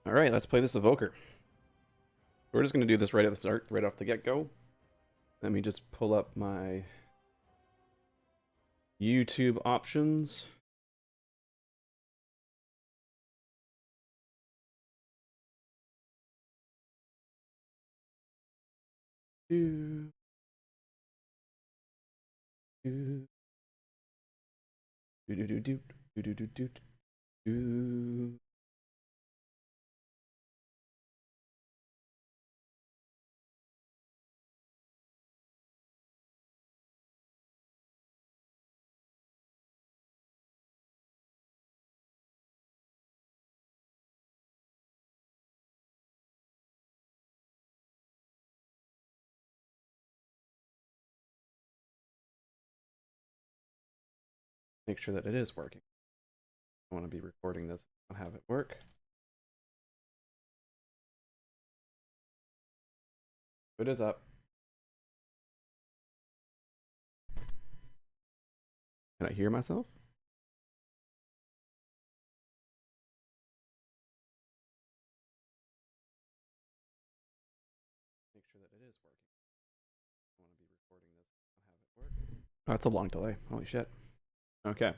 All right, let's play this Evoker. We're just going to do this right at the start, right off the get-go. Let me just pull up my YouTube options. Do, do, do, do, do, do, do, do, do, do. Make sure that it is working. I want to be recording this and have it work. It is up. Can I hear myself? Make sure that it is working. I want to be recording this and have it work. Oh, that's a long delay. Holy shit. Okay.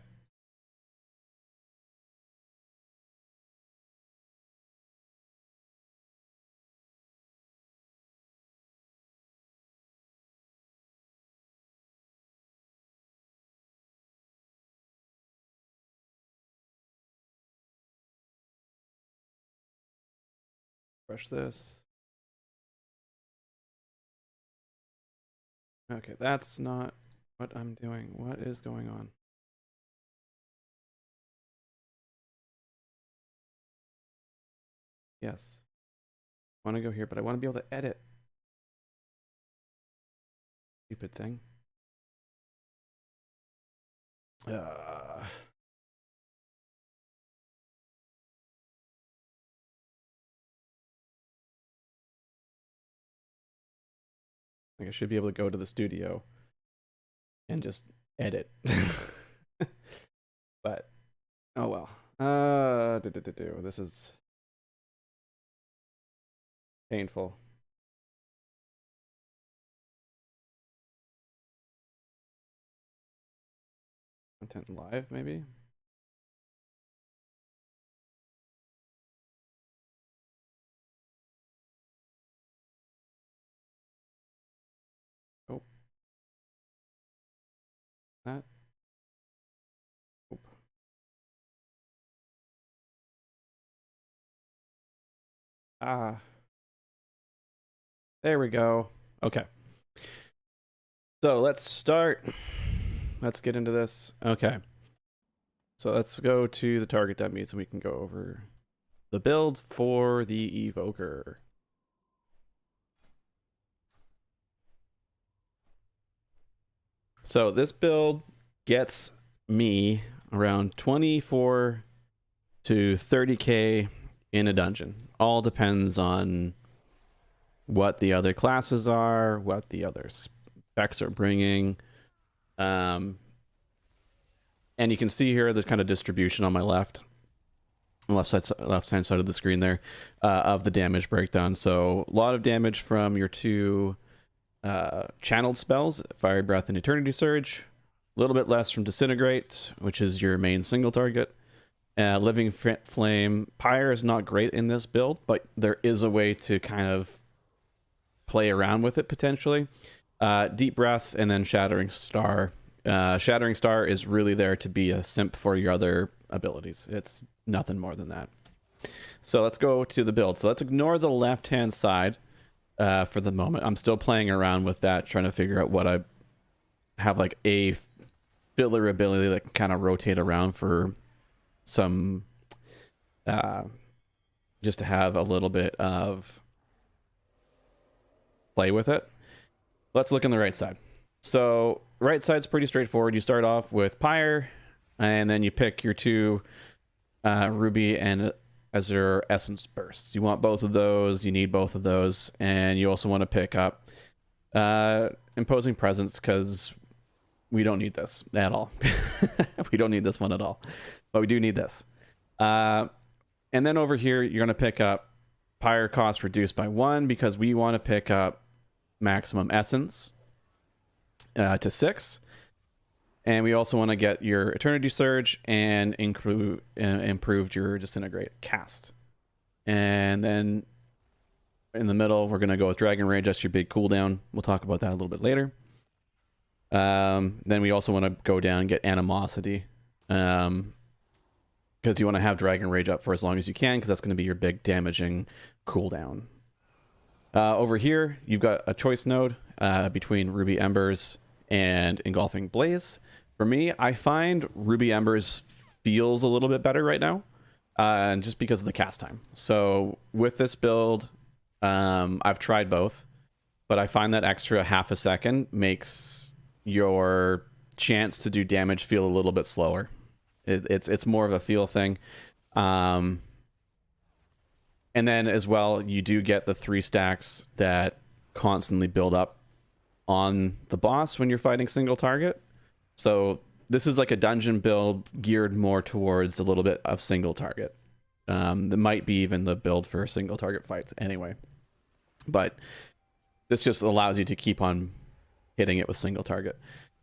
Brush this. Okay, that's not what I'm doing. What is going on? Yes. I want to go here, but I want to be able to edit. Stupid thing. Like I should be able to go to the studio and just edit. But oh well. This is painful. Content live, maybe? Oh. That. Oh. Ah. There we go. Okay. So let's start. Let's get into this. Okay. So let's go to the target dummies and we can go over the build for the Evoker. So this build gets me around 24 to 30k in a dungeon. All depends on what the other classes are, what the other specs are bringing. And you can see here the kind of distribution on my left hand side of the screen there of the damage breakdown. So a lot of damage from your two channeled spells, Fire Breath and Eternity Surge. A little bit less from Disintegrate, which is your main single target. Living Flame. Pyre is not great in this build, but there is a way to kind of play around with it potentially. Deep Breath and then Shattering Star. Shattering Star is really there to be a simp for your other abilities. It's nothing more than that. So let's go to the build. So let's ignore the left-hand side for the moment. I'm still playing around with that, trying to figure out what I have like a filler ability that can kind of rotate around for some, just to have a little bit of play with it. Let's look on the right side. So right side's pretty straightforward. You start off with Pyre, and then you pick your two Ruby and Azure Essence Bursts. You want both of those. You need both of those, and you also want to pick up Imposing Presence because we don't need this at all. We don't need this one at all, but we do need this. And then over here, you're going to pick up pyre cost reduced by 1 because we want to pick up maximum essence to 6. And we also want to get your Eternity Surge and improved your Disintegrate cast. And then in the middle, we're going to go with Dragon Rage. That's your big cooldown. We'll talk about that a little bit later. Then we also want to go down and get Animosity. Because you want to have Dragon Rage up for as long as you can, because that's going to be your big damaging cooldown. Over here, you've got a choice node between Ruby Embers and Engulfing Blaze. For me, I find Ruby Embers feels a little bit better right now, just because of the cast time. So with this build, I've tried both, but I find that extra half a second makes your chance to do damage feel a little bit slower. It's more of a feel thing. And then as well, you do get the 3 stacks that constantly build up on the boss when you're fighting single target. So this is like a dungeon build geared more towards a little bit of single target. That might be even the build for single target fights anyway. But this just allows you to keep on hitting it with single target.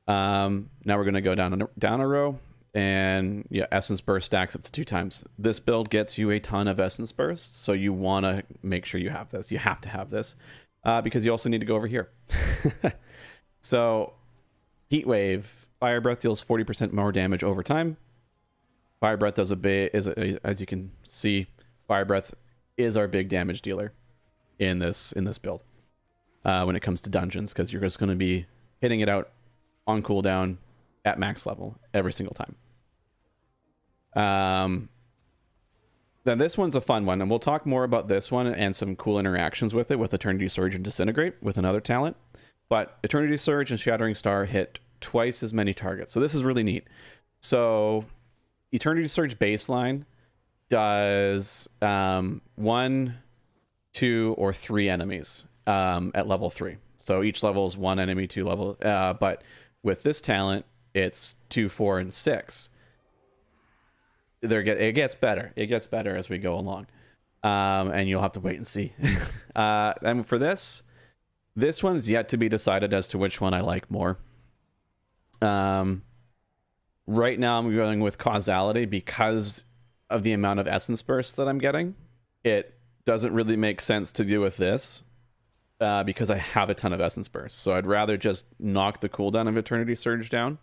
Now we're going to go down a row. And yeah, Essence Burst stacks up to 2 times. This build gets you a ton of Essence Bursts, so you want to make sure you have this. You have to have this because you also need to go over here. So Heat Wave, Fire Breath deals 40% more damage over time. Fire Breath does as you can see, Fire Breath is our big damage dealer in this build when it comes to dungeons, because you're just going to be hitting it out on cooldown at max level every single time. Then this one's a fun one, and we'll talk more about this one and some cool interactions with it with Eternity Surge and Disintegrate with another talent. But Eternity Surge and Shattering Star hit twice as many targets, so this is really neat. So Eternity Surge baseline does 1, 2, or 3 enemies at level 3. So each level is 1 enemy, 2 level. But with this talent, it's 2, 4, and 6. It gets better. It gets better as we go along. And you'll have to wait and see. And for this one's yet to be decided as to which one I like more. Right now I'm going with Causality because of the amount of Essence Bursts that I'm getting. It doesn't really make sense to do with this because I have a ton of Essence Bursts. So I'd rather just knock the cooldown of Eternity Surge down.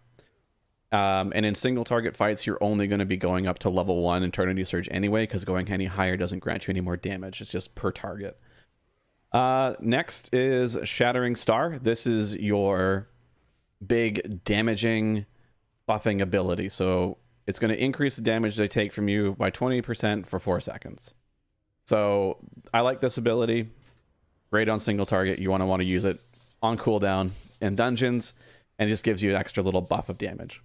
And in single target fights, you're only going to be going up to level 1 Eternity Surge anyway, because going any higher doesn't grant you any more damage. It's just per target. Next is Shattering Star. This is your big damaging buffing ability. So it's going to increase the damage they take from you by 20% for 4 seconds. So I like this ability. Great on single target. You want to use it on cooldown in dungeons, and it just gives you an extra little buff of damage.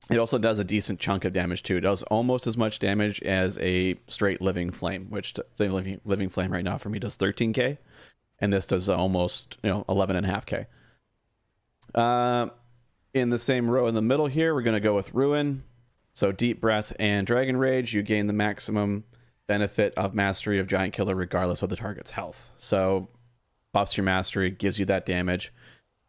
It also does a decent chunk of damage too. It does almost as much damage as a straight Living Flame, which the Living Flame right now for me does 13k, and this does almost 11.5k. In the same row in the middle here, we're going to go with Ruin. So Deep Breath and Dragon Rage, you gain the maximum benefit of Mastery of Giant Killer regardless of the target's health. So buffs your Mastery, gives you that damage.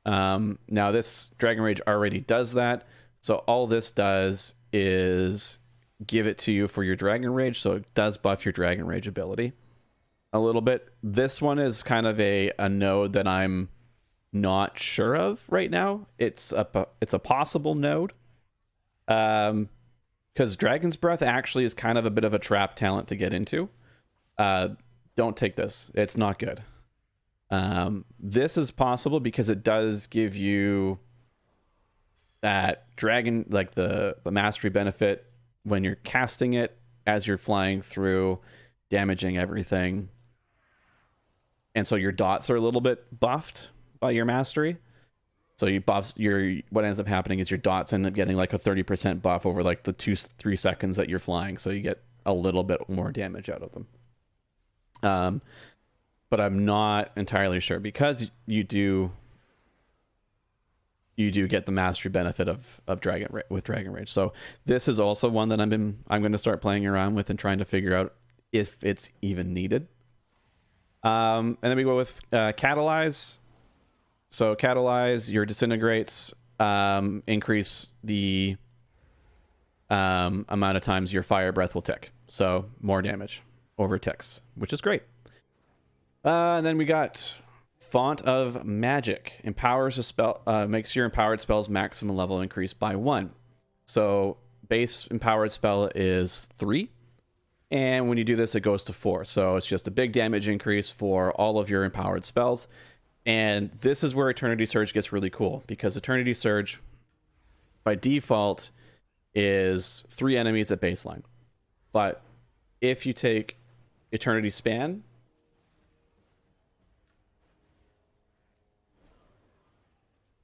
Now this Dragon Rage already does that. So all this does is give it to you for your Dragon Rage. So it does buff your Dragon Rage ability a little bit. This one is kind of a node that I'm not sure of right now. It's a possible node. Because Dragon's Breath actually is kind of a bit of a trap talent to get into. Don't take this. It's not good. This is possible because it does give you that dragon, like the mastery benefit when you're casting it as you're flying through, damaging everything. And so your dots are a little bit buffed by your mastery. So you buff what ends up happening is your dots end up getting like a 30% buff over like the 2-3 seconds that you're flying. So you get a little bit more damage out of them. But I'm not entirely sure because you do you do get the mastery benefit of Dragon Rage. So this is also one that I'm going to start playing around with and trying to figure out if it's even needed. And then we go with Catalyze. So Catalyze, your disintegrates increase the amount of times your fire breath will tick. So more damage over ticks, which is great. And then we got Font of Magic. Empowers a spell, makes your empowered spell's maximum level increase by 1. So base empowered spell is 3. And when you do this, it goes to 4. So it's just a big damage increase for all of your empowered spells. And this is where Eternity Surge gets really cool, because Eternity Surge, by default, is 3 enemies at baseline. But if you take Eternity Span,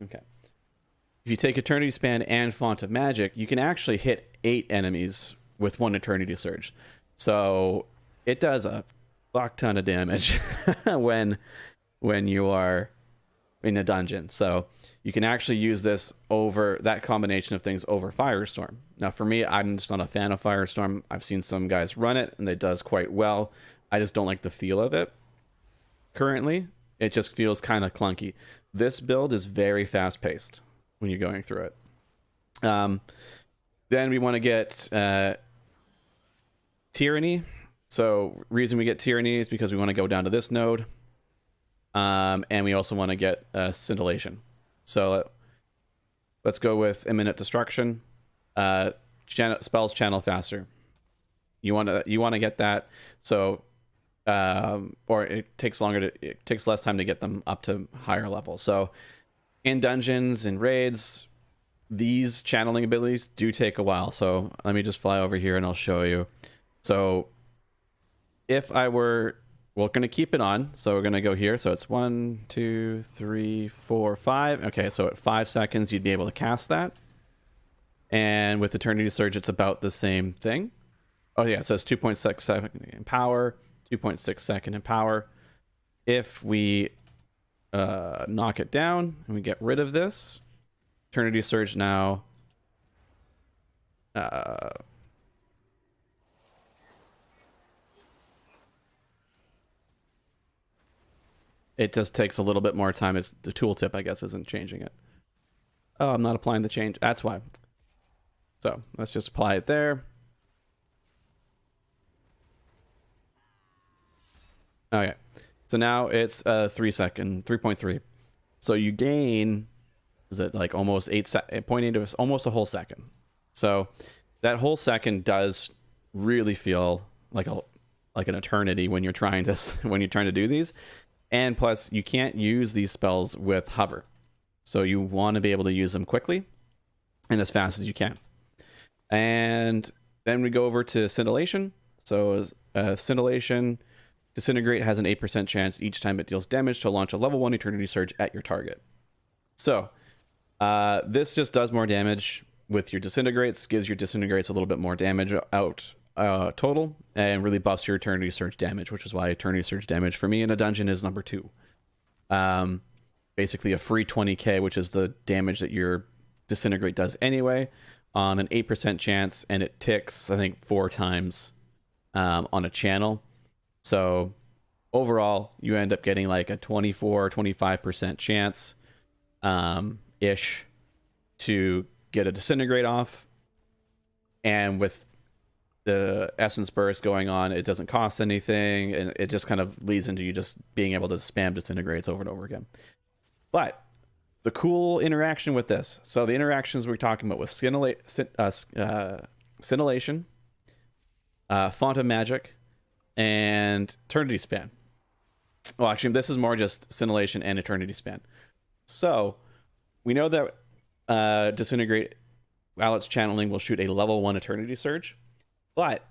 okay, if you take Eternity Span and Font of Magic, you can actually hit 8 enemies with 1 Eternity Surge. So it does a fuck ton of damage when you are in a dungeon. So you can actually use this over that combination of things over Firestorm. Now for me, I'm just not a fan of Firestorm. I've seen some guys run it and it does quite well. I just don't like the feel of it currently. It just feels kind of clunky. This build is very fast paced when you're going through it. Then we want to get Tyranny. So reason we get Tyranny is because we want to go down to this node. And we also want to get Scintillation. So let's go with Imminent Destruction. Spells channel faster. You want to get that. So or it takes less time to get them up to higher levels. So in dungeons and raids, these channeling abilities do take a while. So let me just fly over here and I'll show you. So if I were, we're going to keep it on. So we're going to go here. So it's 1, 2, 3, 4, 5. Okay, so at 5 seconds, you'd be able to cast that. And with Eternity Surge, it's about the same thing. Oh yeah, so it's 2.6 second in power, 2.6 second in power. If we knock it down and we get rid of this, Eternity Surge now it just takes a little bit more time. It's the tooltip, I guess, isn't changing it. Oh, I'm not applying the change. That's why. So let's just apply it there. Okay. So now it's 3.3. So you gain, is it like almost 0.8 to almost a whole second. So that whole second does really feel like an eternity when you're trying to do these. And plus, you can't use these spells with hover. So you want to be able to use them quickly and as fast as you can. And then we go over to Scintillation. So Scintillation, Disintegrate has an 8% chance each time it deals damage to launch a level 1 Eternity Surge at your target. So this just does more damage with your Disintegrates, gives your Disintegrates a little bit more damage out total, and really buffs your Eternity Surge damage, which is why Eternity Surge damage for me in a dungeon is number 2. Basically a free 20k, which is the damage that your Disintegrate does anyway, on an 8% chance, and it ticks, I think, 4 times on a channel. So overall, you end up getting like a 24-25% chance ish to get a Disintegrate off. And with the Essence Burst going on, it doesn't cost anything, and it just kind of leads into you just being able to spam Disintegrates over and over again. But the cool interaction with this, so the interactions we're talking about with Scintillation, Font of Magic, and Eternity Span. Well, actually, this is more just Scintillation and Eternity Span. So we know that Disintegrate, while it's channeling, will shoot a level 1 Eternity Surge. But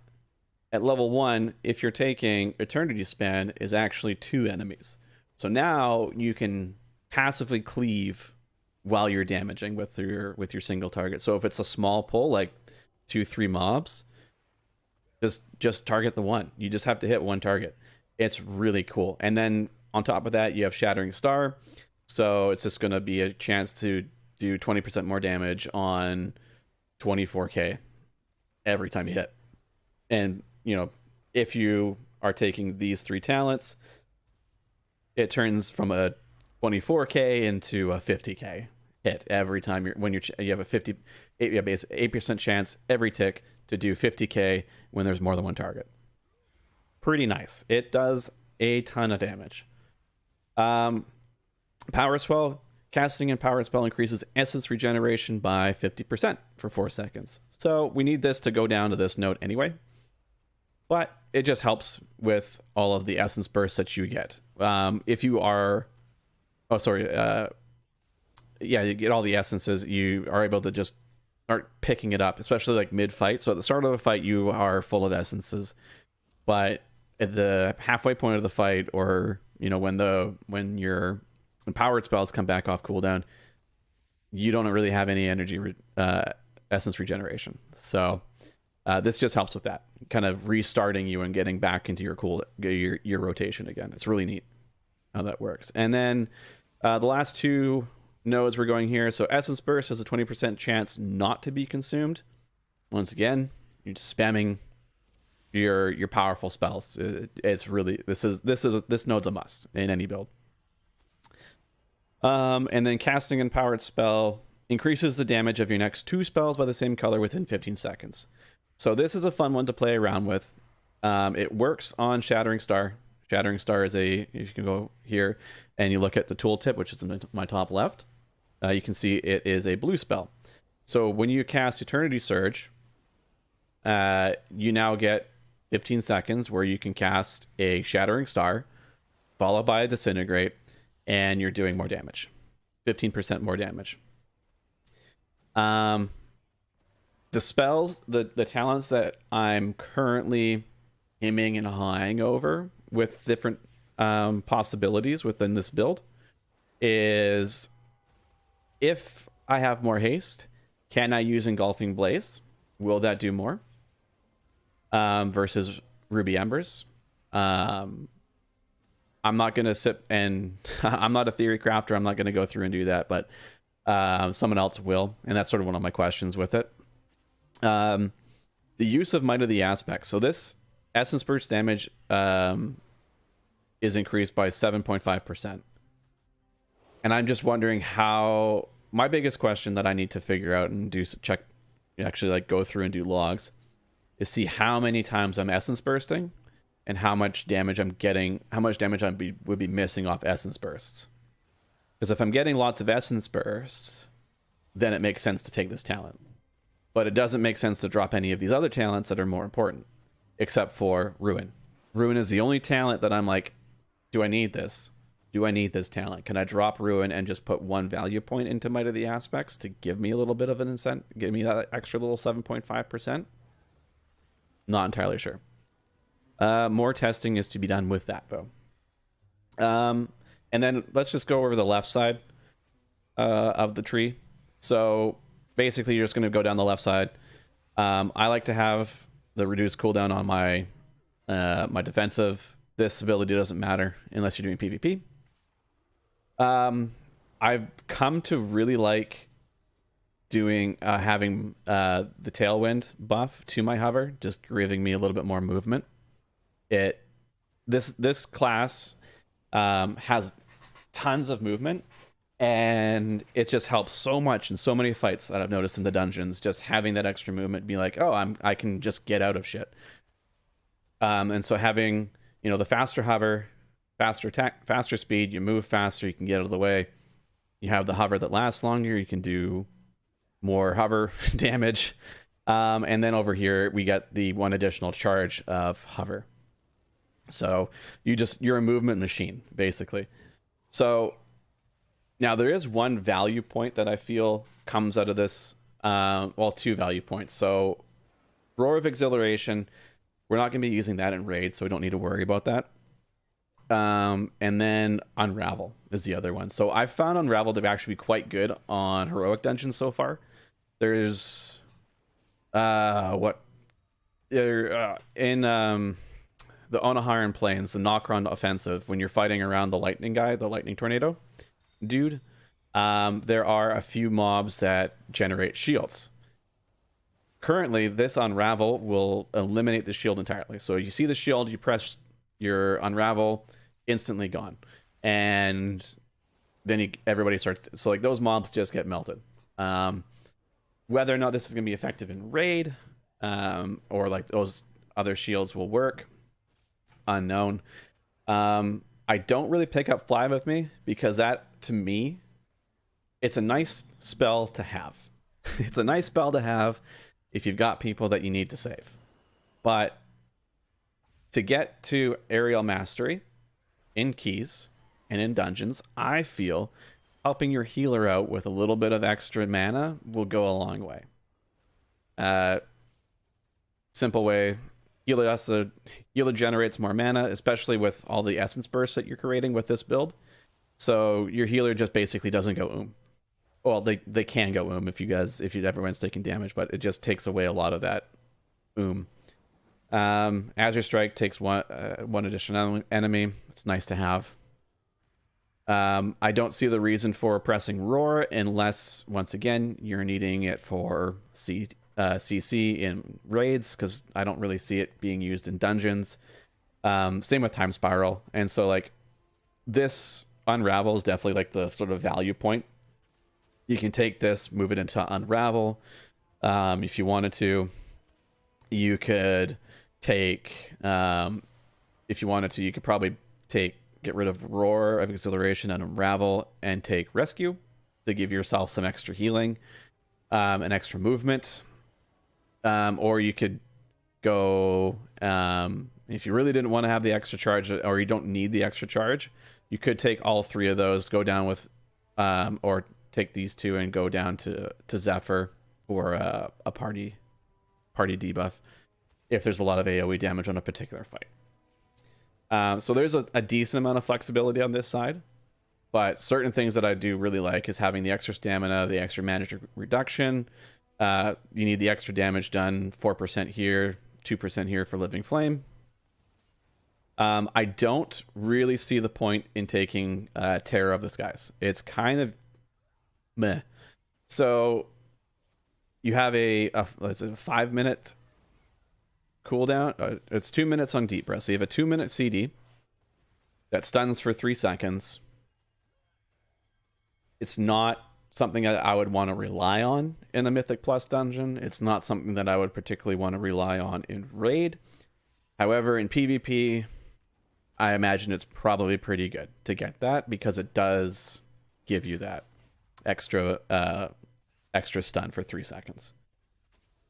at level 1, if you're taking Eternity Span, is actually 2 enemies. So now you can passively cleave while you're damaging with your single target. So if it's a small pull, like 2-3 mobs, just target the one. You just have to hit one target. It's really cool. And then on top of that, you have Shattering Star. So it's just going to be a chance to do 20% more damage on 24k every time you hit. And, you know, if you are taking these 3 talents, it turns from a 24k into a 50k hit every time you have a 8% chance every tick to do 50k when there's more than one target. Pretty nice. It does a ton of damage. Power spell. Casting and power spell increases essence regeneration by 50% for 4 seconds. So we need this to go down to this note anyway. But it just helps with all of the essence bursts that you get. If you are... Oh, sorry. You get all the essences. You are able to just start picking it up, especially like mid-fight. So at the start of the fight, you are full of essences. But at the halfway point of the fight, or, you know, when your empowered spells come back off cooldown, you don't really have any energy essence regeneration. So this just helps with that, kind of restarting you and getting back into your rotation again. It's really neat how that works. And then the last 2 nodes we're going here. So Essence Burst has a 20% chance not to be consumed. Once again, you're just spamming your powerful spells. It's really this node's a must in any build. And then casting and powered spell increases the damage of your next 2 spells by the same color within 15 seconds. So this is a fun one to play around with. It works on Shattering Star. Shattering Star is if you can go here and you look at the tooltip, which is in my top left, you can see it is a blue spell. So when you cast Eternity Surge, you now get 15 seconds where you can cast a Shattering Star, followed by a Disintegrate, and you're doing more damage. 15% more damage. The spells, the talents that I'm currently aiming and hawing over with different possibilities within this build is, if I have more haste, can I use Engulfing Blaze? Will that do more? Versus Ruby Embers. I'm not going to sit and... I'm not a theory crafter. I'm not going to go through and do that, but someone else will. And that's sort of one of my questions with it. The use of Might of the Aspects. So this Essence Burst damage is increased by 7.5%. And I'm just wondering how... My biggest question that I need to figure out and actually like go through and do logs, is see how many times I'm Essence Bursting and how much damage I'm getting, how much damage would be missing off Essence Bursts. Because if I'm getting lots of Essence Bursts, then it makes sense to take this talent. But it doesn't make sense to drop any of these other talents that are more important, except for Ruin. Ruin is the only talent that I'm like, do I need this? Do I need this talent? Can I drop Ruin and just put 1 value point into Might of the Aspects to give me a little bit of an incentive, give me that extra little 7.5%? Not entirely sure. More testing is to be done with that, though. And then let's just go over the left side of the tree. So basically, you're just going to go down the left side. I like to have the reduced cooldown on my my defensive. This ability doesn't matter unless you're doing PvP. I've come to really like doing having the Tailwind buff to my hover, just giving me a little bit more movement. This class has tons of movement, and it just helps so much in so many fights that I've noticed in the dungeons. Just having that extra movement, be like, oh, I can just get out of shit. And so having, you know, the faster hover, faster attack, faster speed, you move faster, you can get out of the way. You have the hover that lasts longer, you can do more hover damage. And then over here we get the 1 additional charge of hover. So you're a movement machine, basically. So now there is 1 value point that I feel comes out of this. 2 value points. So Roar of Exhilaration, we're not going to be using that in raid, so we don't need to worry about that. And then Unravel is the other one. So I've found Unravel to actually be quite good on heroic dungeons so far. There's in the Onaharan Plains, the Nokron offensive, when you're fighting around the lightning guy, the lightning tornado dude, There are a few mobs that generate shields. Currently, this unravel will eliminate the shield entirely. So you see the shield, you press your unravel, instantly gone. And then everybody starts... So like those mobs just get melted. Whether or not this is going to be effective in raid, or like those other shields will work, unknown. I don't really pick up Fly with me because that, to me, it's a nice spell to have. It's a nice spell to have if you've got people that you need to save. But to get to aerial mastery in keys and in dungeons, I feel helping your healer out with a little bit of extra mana will go a long way. Simple way, healer generates more mana, especially with all the essence bursts that you're creating with this build. So your healer just basically doesn't go Well, they can go if everyone's taking damage, but it just takes away a lot of that Azure Strike takes one additional enemy. It's nice to have. I don't see the reason for pressing Roar unless, once again, you're needing it for CC in raids, because I don't really see it being used in dungeons. Same with Time Spiral. And so, like, this Unravel is definitely, like, the sort of value point. You can take this, move it into Unravel. If you wanted to, you could take... if you wanted to, you could probably get rid of Roar of Exhilaration and Unravel and take Rescue to give yourself some extra healing, and extra movement. Or you could go, if you really didn't want to have the extra charge, or you don't need the extra charge, you could take all three of those, go down with, or take these two and go down to Zephyr for a party debuff if there's a lot of AoE damage on a particular fight. So there's a decent amount of flexibility on this side, but certain things that I do really like is having the extra stamina, the extra mana reduction. You need the extra damage done, 4% here, 2% here for Living Flame. I don't really see the point in taking Terror of the Skies. It's kind of meh. So you have a 5-minute cooldown. It's 2 minutes on Deep Breath. So you have a 2-minute CD that stuns for 3 seconds. It's not something that I would want to rely on in a Mythic Plus dungeon. It's not something that I would particularly want to rely on in Raid. However, in PvP, I imagine it's probably pretty good to get that, because it does give you that extra stun for 3 seconds.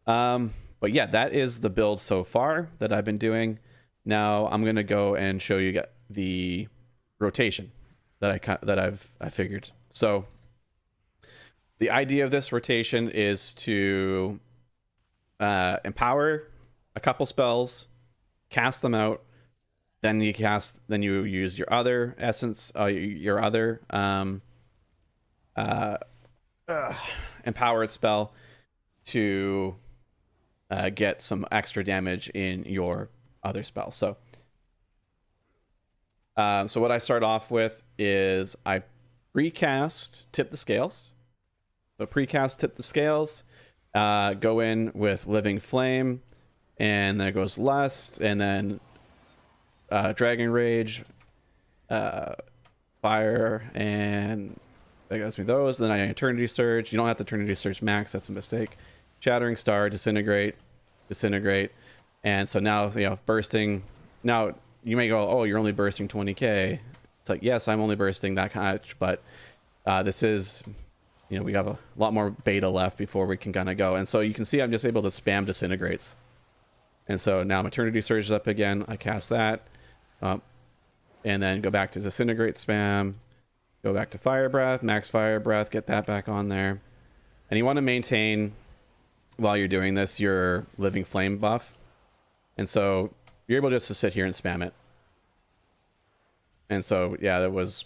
But yeah, that is the build so far that I've been doing. Now I'm gonna go and show you the rotation that I figured. So the idea of this rotation is to empower a couple spells, cast them out, then you use your other essence, your other empowered spell to get some extra damage in your other spell. So what I start off with is I precast Tip the Scales. So precast Tip the Scales, go in with Living Flame, and then it goes Lust, and then Dragon Rage, Fire, and that gives me those. Then I Eternity Surge. You don't have to Eternity Surge max, that's a mistake. Shattering Star, Disintegrate, and so now, bursting. Now you may go, oh, you're only bursting 20k. It's like, yes, I'm only bursting that much, but this is, we have a lot more beta left before we can kind of go. And so you can see I'm just able to spam Disintegrates. And so now Eternity Surge is up again. I cast that, and then go back to Disintegrate spam, go back to Fire Breath, Max Fire Breath, get that back on there. And you want to maintain, while you're doing this, your Living Flame buff. And so you're able just to sit here and spam it. And so, yeah, that was,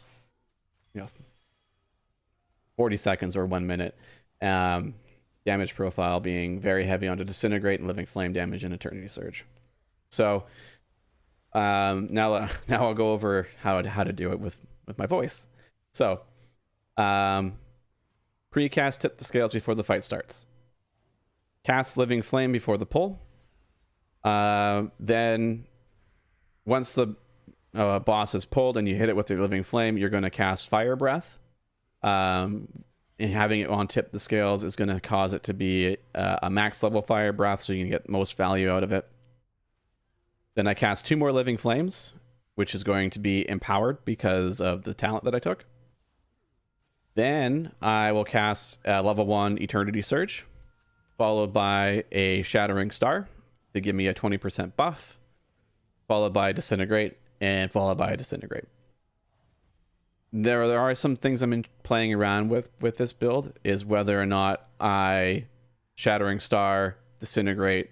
40 seconds or 1 minute. Damage profile being very heavy onto Disintegrate and Living Flame damage and Eternity Surge. So now I'll go over how to do it with my voice. So Precast Tip the Scales before the fight starts. Cast Living Flame before the pull. Then once the boss is pulled and you hit it with your Living Flame, you're going to cast Fire Breath. And having it on Tip the Scales is going to cause it to be a max level Fire Breath, so you can get most value out of it. Then I cast 2 more Living Flames, which is going to be empowered because of the talent that I took. Then I will cast level 1 Eternity Surge, followed by a Shattering Star to give me a 20% buff, followed by Disintegrate, and followed by Disintegrate. There are some things I'm playing around with this build, is whether or not I Shattering Star, Disintegrate,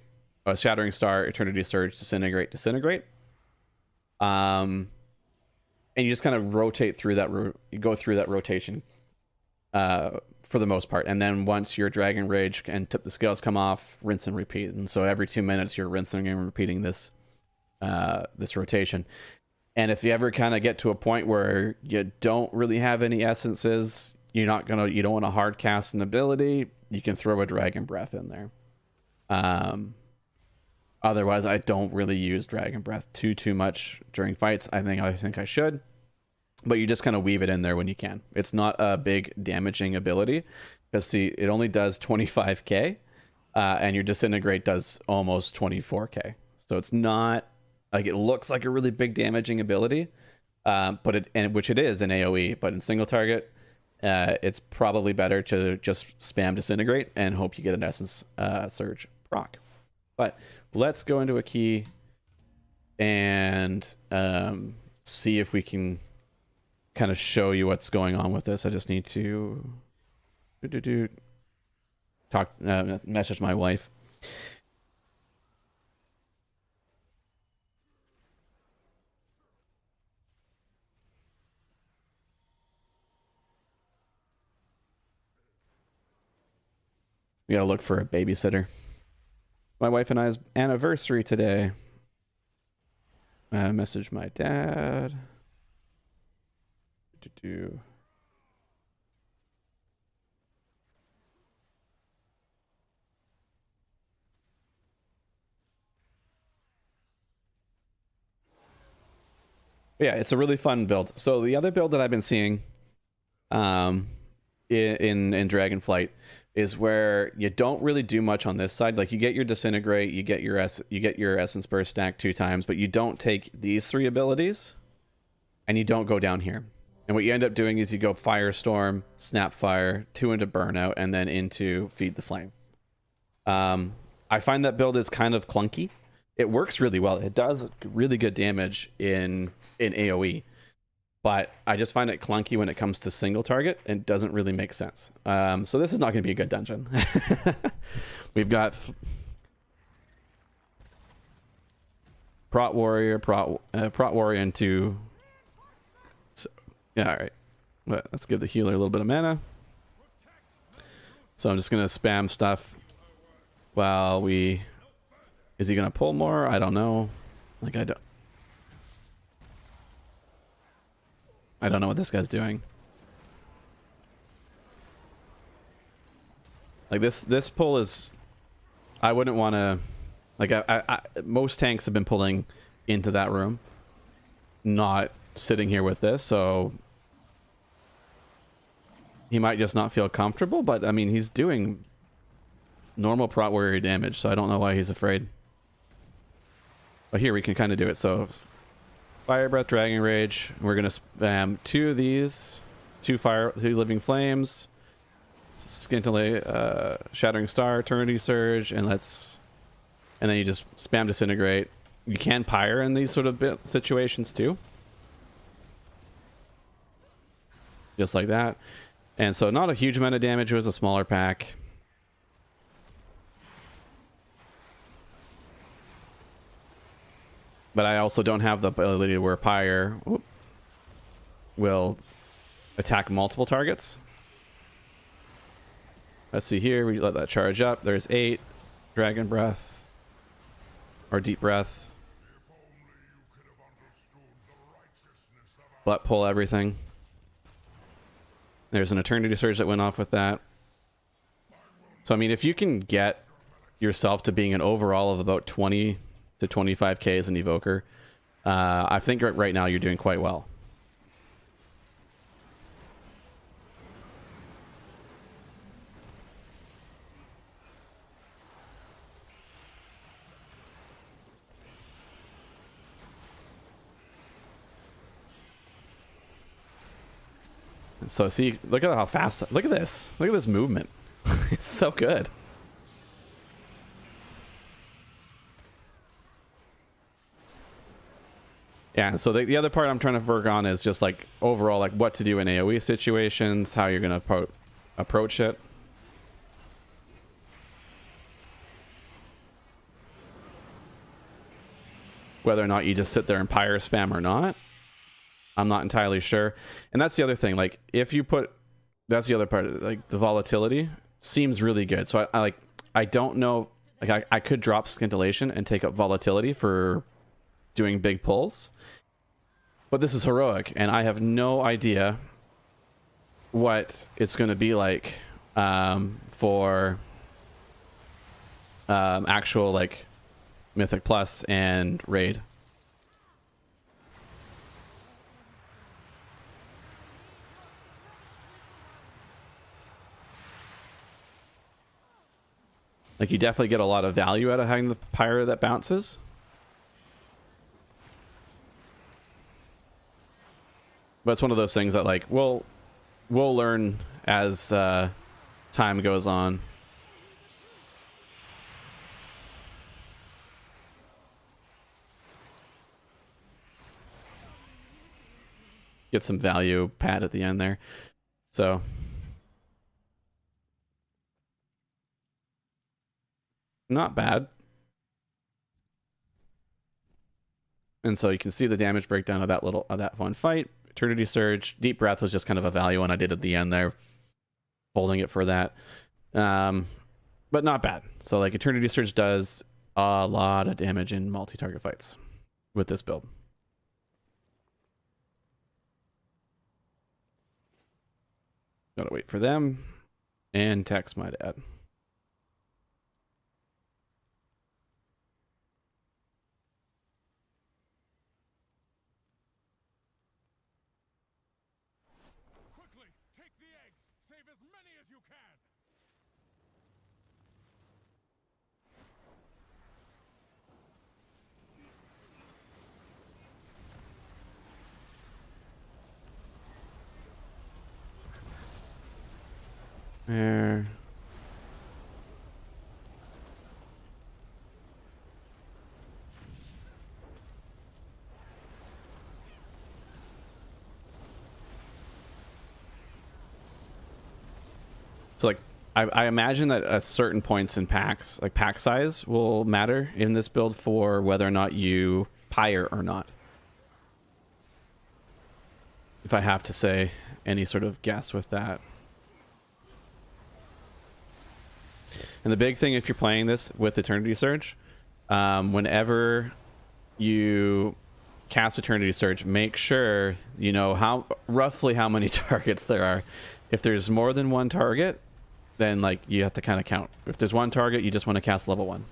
Shattering Star, Eternity Surge, Disintegrate. And you just kind of rotate through that. You go through that rotation for the most part, and then once your Dragon Rage and Tip the Scales come off, rinse and repeat. And so every 2 minutes, you're rinsing and repeating this rotation. And if you ever kind of get to a point where you don't really have any essences, you don't want to hard cast an ability, you can throw a Dragon Breath in there. Otherwise, I don't really use Dragon Breath too much during fights. I think I should, but you just kind of weave it in there when you can. It's not a big damaging ability, because see, it only does 25k, and your Disintegrate does almost 24k. So it's not like, it looks like a really big damaging ability, which it is in AoE, but in single target, it's probably better to just spam Disintegrate and hope you get an Essence Surge proc. But let's go into a key and see if we can kind of show you what's going on with this. I just need to message my wife. We gotta look for a babysitter. My wife and I's anniversary today. I messaged my dad. Yeah, it's a really fun build. So the other build that I've been seeing in Dragonflight is where you don't really do much on this side. Like, you get your Disintegrate, you get your Essence Burst stack 2 times, but you don't take these 3 abilities, and you don't go down here. And what you end up doing is you go Firestorm, Snapfire, 2 into Burnout, and then into Feed the Flame. I find that build is kind of clunky. It works really well. It does really good damage in AoE. But I just find it clunky when it comes to single target, and doesn't really make sense. So this is not going to be a good dungeon. We've got Prot Warrior, and 2. So, yeah, all right. But let's give the healer a little bit of mana. So I'm just going to spam stuff while we... Is he going to pull more? I don't know. Like, I don't know what this guy's doing. Like, this pull is... I wouldn't want to... Like, most tanks have been pulling into that room, not sitting here with this, so... He might just not feel comfortable, but, I mean, he's doing normal Prot Warrior damage, so I don't know why he's afraid. But here we can kind of do it, so... Fire Breath, Dragon Rage. We're gonna spam 2 of these, 2 Living Flames, Scintillation, Shattering Star, Eternity Surge, and then you just spam Disintegrate. You can Pyre in these sort of situations too, just like that. And so not a huge amount of damage. It was a smaller pack. But I also don't have the ability where Pyre will attack multiple targets. Let's see here. We let that charge up. There's 8. Dragon Breath. Or Deep Breath. Butt pull everything. There's an Eternity Surge that went off with that. So I mean, if you can get yourself to being an overall of about 20 to 25k as an evoker, I think right now you're doing quite well. So see, look at how fast, look at this movement. It's so good. Yeah, so the other part I'm trying to work on is just like overall, like what to do in AoE situations, how you're going to approach it. Whether or not you just sit there and pyre spam or not, I'm not entirely sure. And that's the other thing, like if you put, that's the other part, like the volatility seems really good. So I don't know, like I could drop Scintillation and take up volatility for doing big pulls, but this is heroic and I have no idea what it's going to be like for actual like Mythic Plus and Raid. Like you definitely get a lot of value out of having the pyre that bounces. But it's one of those things that like we'll learn as time goes on. Get some value pad at the end there. So not bad. And so you can see the damage breakdown of that one fight. Eternity Surge, Deep Breath was just kind of a value one I did at the end there, holding it for that. But not bad. So like Eternity Surge does a lot of damage in multi-target fights with this build. Gotta wait for them. And text my dad. Quickly, take the eggs. Save as many as you can. There. So like I imagine that at certain points in packs, like pack size will matter in this build for whether or not you pyre or not. If I have to say any sort of guess with that. And the big thing if you're playing this with Eternity Surge, whenever you cast Eternity Surge, make sure you know roughly how many targets there are. If there's more than one target, then like you have to kind of count. If there's one target, you just want to cast level 1.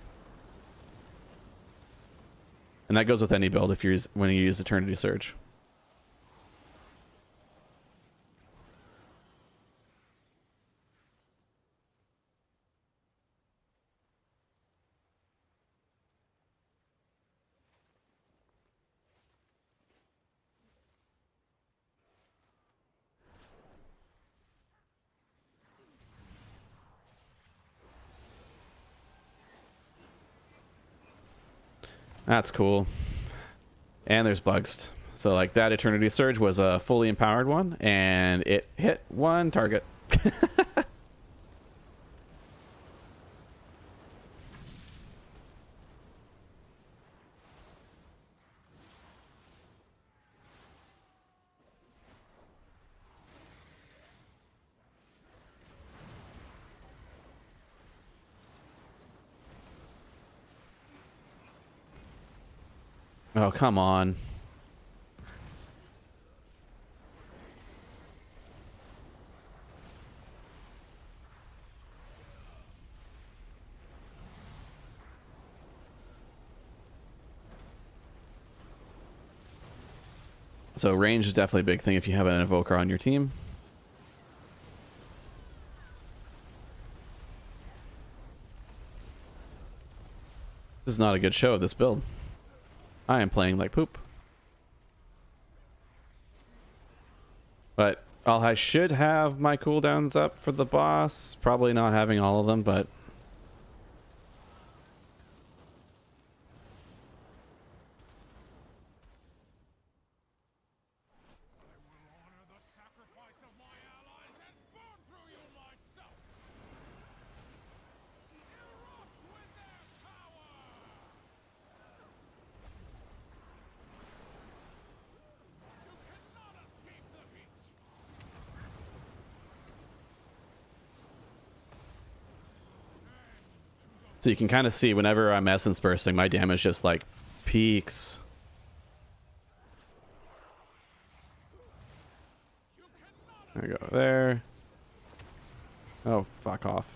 And that goes with any build when you use Eternity Surge. That's cool. And there's bugs. So like that Eternity Surge was a fully empowered one and it hit one target. Oh, come on. So range is definitely a big thing if you have an Evoker on your team. This is not a good show of this build. I am playing like poop. But I should have my cooldowns up for the boss. Probably not having all of them, but... So you can kind of see whenever I'm essence bursting, my damage just like peaks. There we go. There. Oh, fuck off.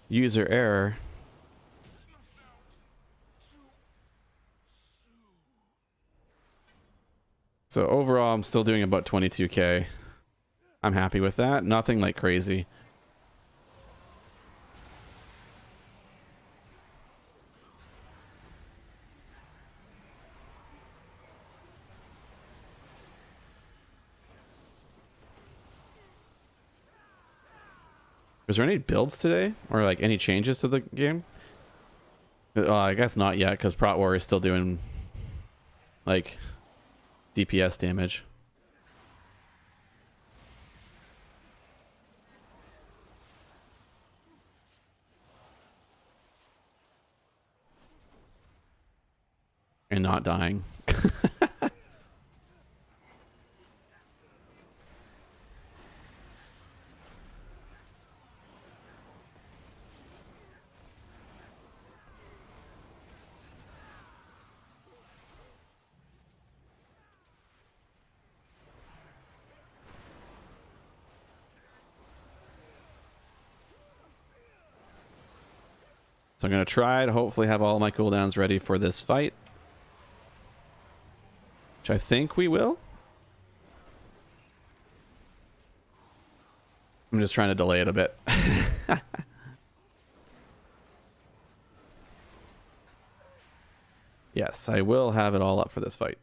User error. So overall, I'm still doing about 22k. I'm happy with that. Nothing like crazy. Was there any builds today? Or like any changes to the game? I guess not yet, because Prot Warrior is still doing like DPS damage. And not dying. So I'm going to try to hopefully have all my cooldowns ready for this fight. Which I think we will. I'm just trying to delay it a bit. Yes, I will have it all up for this fight.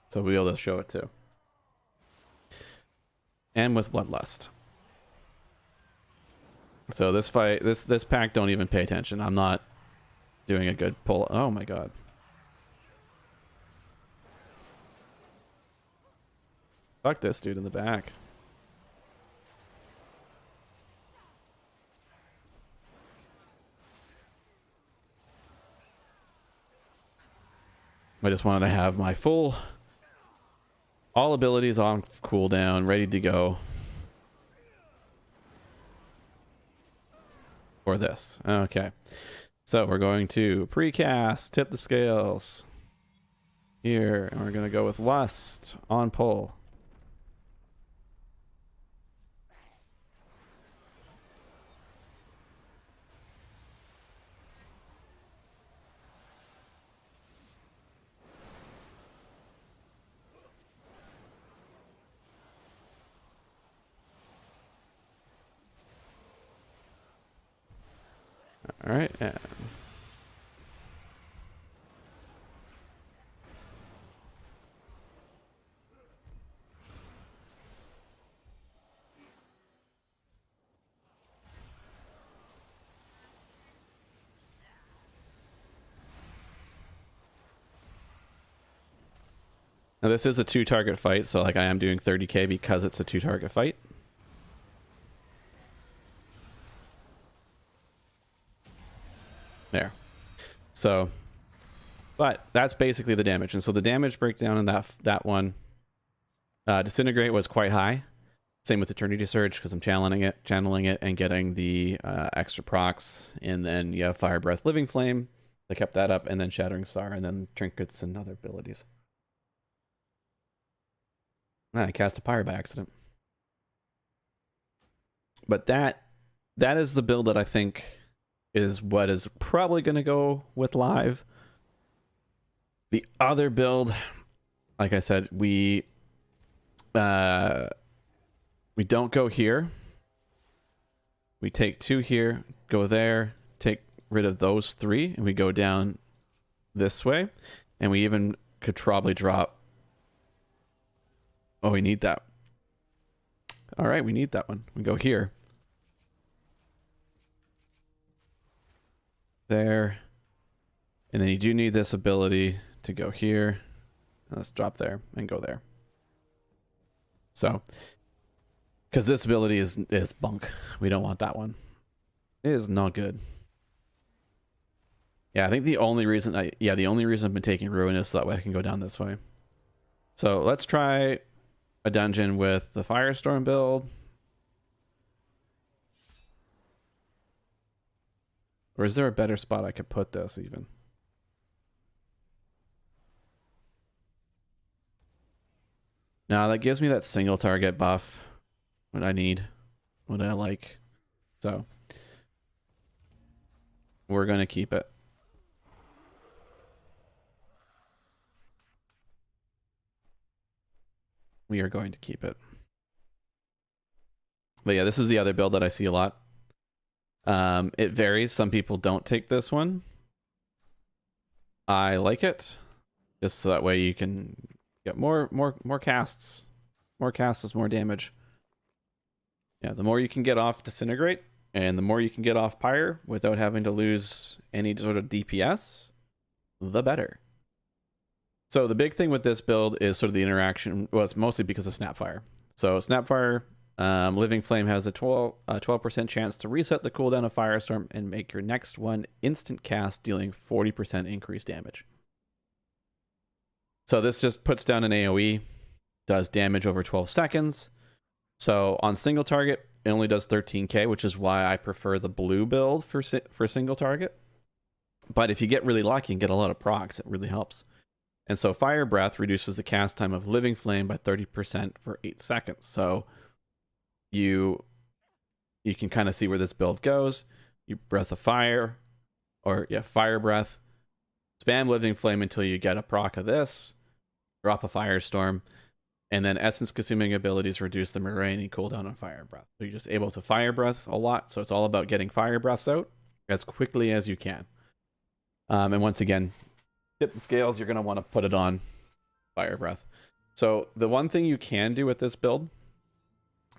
So we'll be able to show it too. And with Bloodlust. So this fight, this pack don't even pay attention. I'm not doing a good pull. Oh my god. Fuck this dude in the back. I just wanted to have my full all abilities on cooldown, ready to go. For this. Okay. So we're going to precast, tip the scales. Here, and we're going to go with Lust on pull. All right, and now this is a 2-target fight, so like I am doing 30k because it's a 2-target fight. There. So, but that's basically the damage. And so the damage breakdown in that one, Disintegrate was quite high, Same with Eternity Surge because I'm channeling it, and getting the extra procs. And then you have Fire Breath, Living Flame. I kept that up, and then Shattering Star, and then trinkets and other abilities. I cast a Pyre by accident. But that is the build that I think is what is probably going to go with live. The other build, like I said, we don't go here. We take 2 here, go there, take rid of those 3, and we go down this way. And we even could probably drop. Oh, we need that. All right, we need that one. We go here. There. And then you do need this ability to go here. Let's drop there and go there. So, because this ability is bunk. We don't want that one. It is not good. Yeah, I think the only reason I've been taking Ruin is so that way I can go down this way. So let's try a dungeon with the Firestorm build. Or is there a better spot I could put this even? Now that gives me that single target buff. What I need. What I like. So we're going to keep it. We are going to keep it. But yeah, this is the other build that I see a lot. It varies. Some people don't take this one. I like it. Just so that way you can get more casts. More casts is more damage. Yeah, the more you can get off Disintegrate, and the more you can get off Pyre without having to lose any sort of DPS, the better. So the big thing with this build is sort of the interaction. Well, it's mostly because of Snapfire. So Snapfire, Living Flame has a 12% chance to reset the cooldown of Firestorm and make your next one instant cast, dealing 40% increased damage. So this just puts down an AoE, does damage over 12 seconds. So on single target, it only does 13k, which is why I prefer the blue build for single target. But if you get really lucky and get a lot of procs, it really helps. And so Fire Breath reduces the cast time of Living Flame by 30% for 8 seconds. So you can kind of see where this build goes. You Breath of Fire, or yeah, Fire Breath. Spam Living Flame until you get a proc of this. Drop a Firestorm. And then Essence Consuming abilities reduce the remaining cooldown on Fire Breath. So you're just able to Fire Breath a lot. So it's all about getting Fire Breaths out as quickly as you can. And once again, tip the scales, you're going to want to put it on Fire Breath. So the one thing you can do with this build,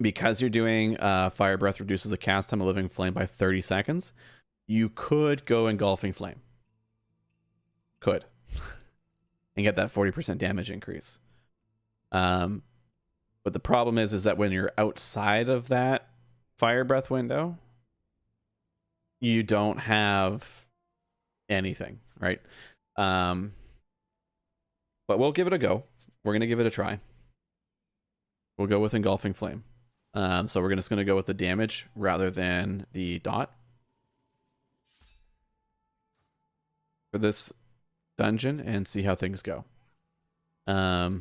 because you're doing Fire Breath reduces the cast time of Living Flame by 30 seconds, you could go Engulfing Flame. Could. And get that 40% damage increase. But the problem is that when you're outside of that Fire Breath window, you don't have anything, right? But we'll give it a go. We're going to give it a try. We'll go with Engulfing Flame. So we're just going to go with the damage rather than the dot for this dungeon and see how things go. Yeah.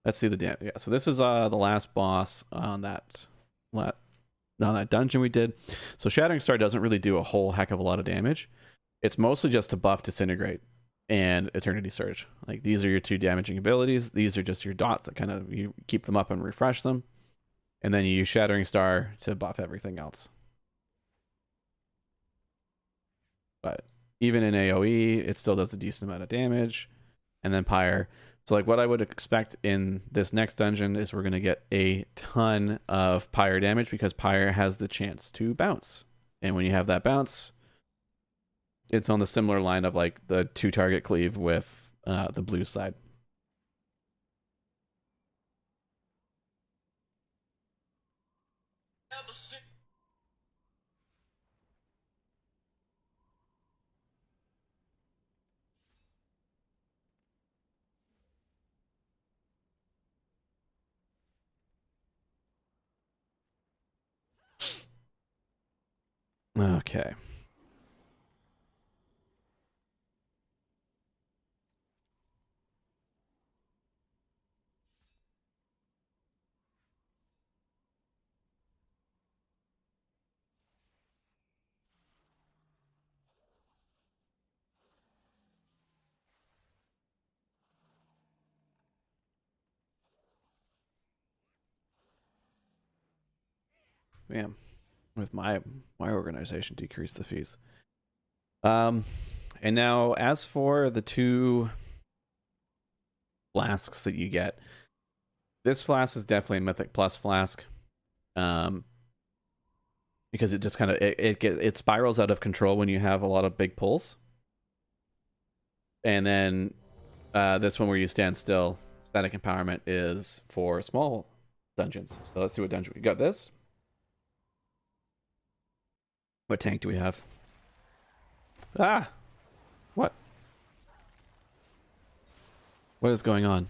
Let's see the damage. Yeah, so this is the last boss on that dungeon we did. So Shattering Star doesn't really do a whole heck of a lot of damage. It's mostly just to buff Disintegrate and Eternity Surge. Like, these are your 2 damaging abilities. These are just your dots that kind of, you keep them up and refresh them. And then you use Shattering Star to buff everything else. But even in AoE, it still does a decent amount of damage. And then Pyre. So like what I would expect in this next dungeon is we're going to get a ton of Pyre damage because Pyre has the chance to bounce. And when you have that bounce, it's on the similar line of like the 2 target cleave with the blue side. Okay. Bam. With my organization, decrease the fees. And now as for the 2 flasks that you get, this flask is definitely a Mythic Plus flask. Because it just kind of it spirals out of control when you have a lot of big pulls. And then this one where you stand still, static empowerment, is for small dungeons. So let's see what dungeon we got. This. What tank do we have? Ah, what? What is going on?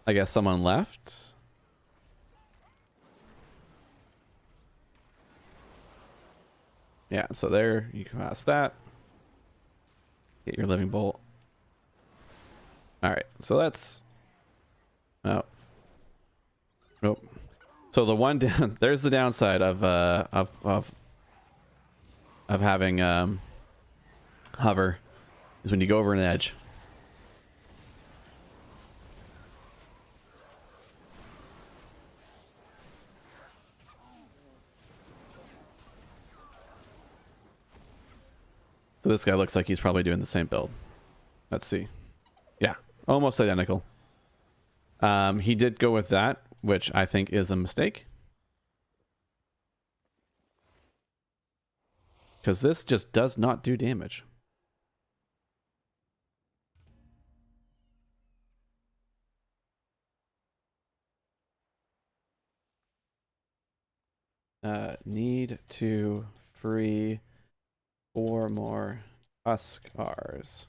I guess someone left. Yeah, so there you can pass that. Get your living bolt. All right, so that's. Oh. Nope. So the one down there's the downside of having hover is when you go over an edge. So this guy looks like he's probably doing the same build. Let's see. Yeah, almost identical. He did go with that, which I think is a mistake. Because this just does not do damage. Need to free 4 more Huskars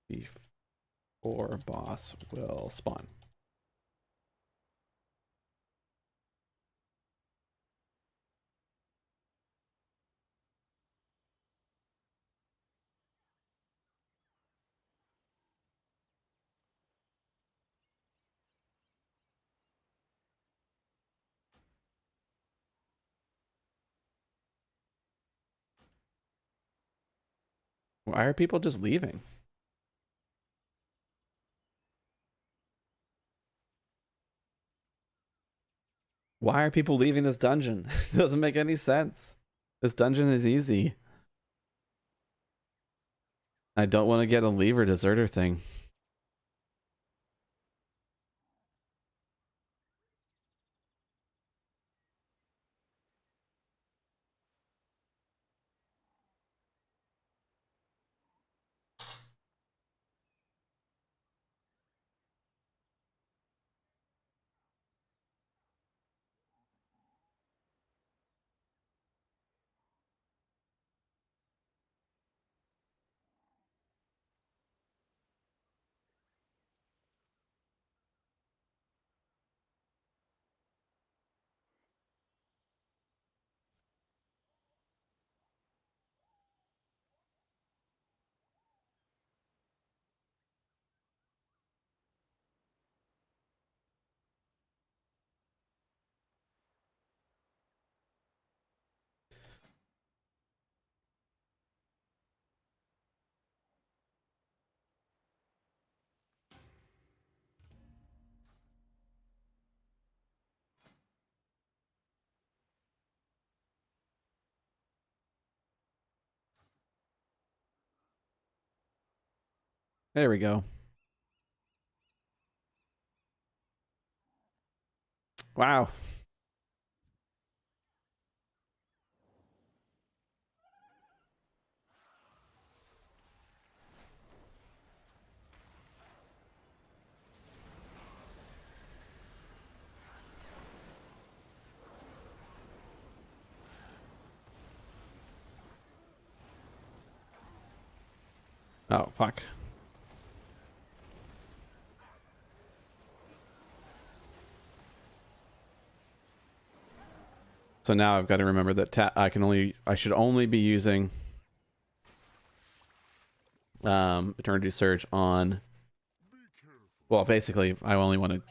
before boss will spawn. Why are people just leaving? Why are people leaving this dungeon? It doesn't make any sense. This dungeon is easy. I don't want to get a leaver deserter thing. There we go. Wow. Oh, fuck. So now I've got to remember that I should only be using Eternity Surge on, well, basically I only want to,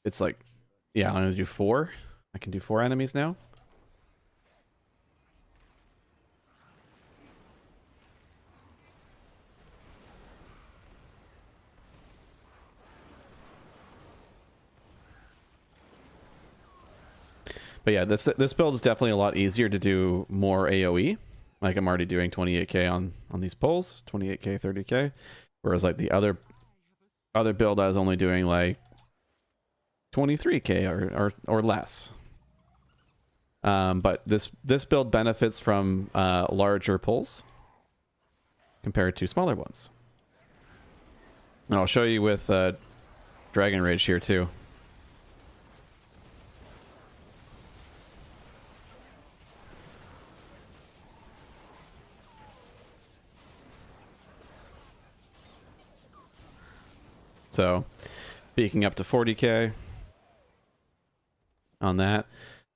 it's like, yeah, I want to do 4. I can do 4 enemies now. But yeah, this build is definitely a lot easier to do more AoE. Like I'm already doing 28k on these pulls, 28k, 30k, whereas like the other build I was only doing like 23k or less. But this build benefits from larger pulls compared to smaller ones. And I'll show you with Dragon Rage here too. So, peaking up to 40k on that.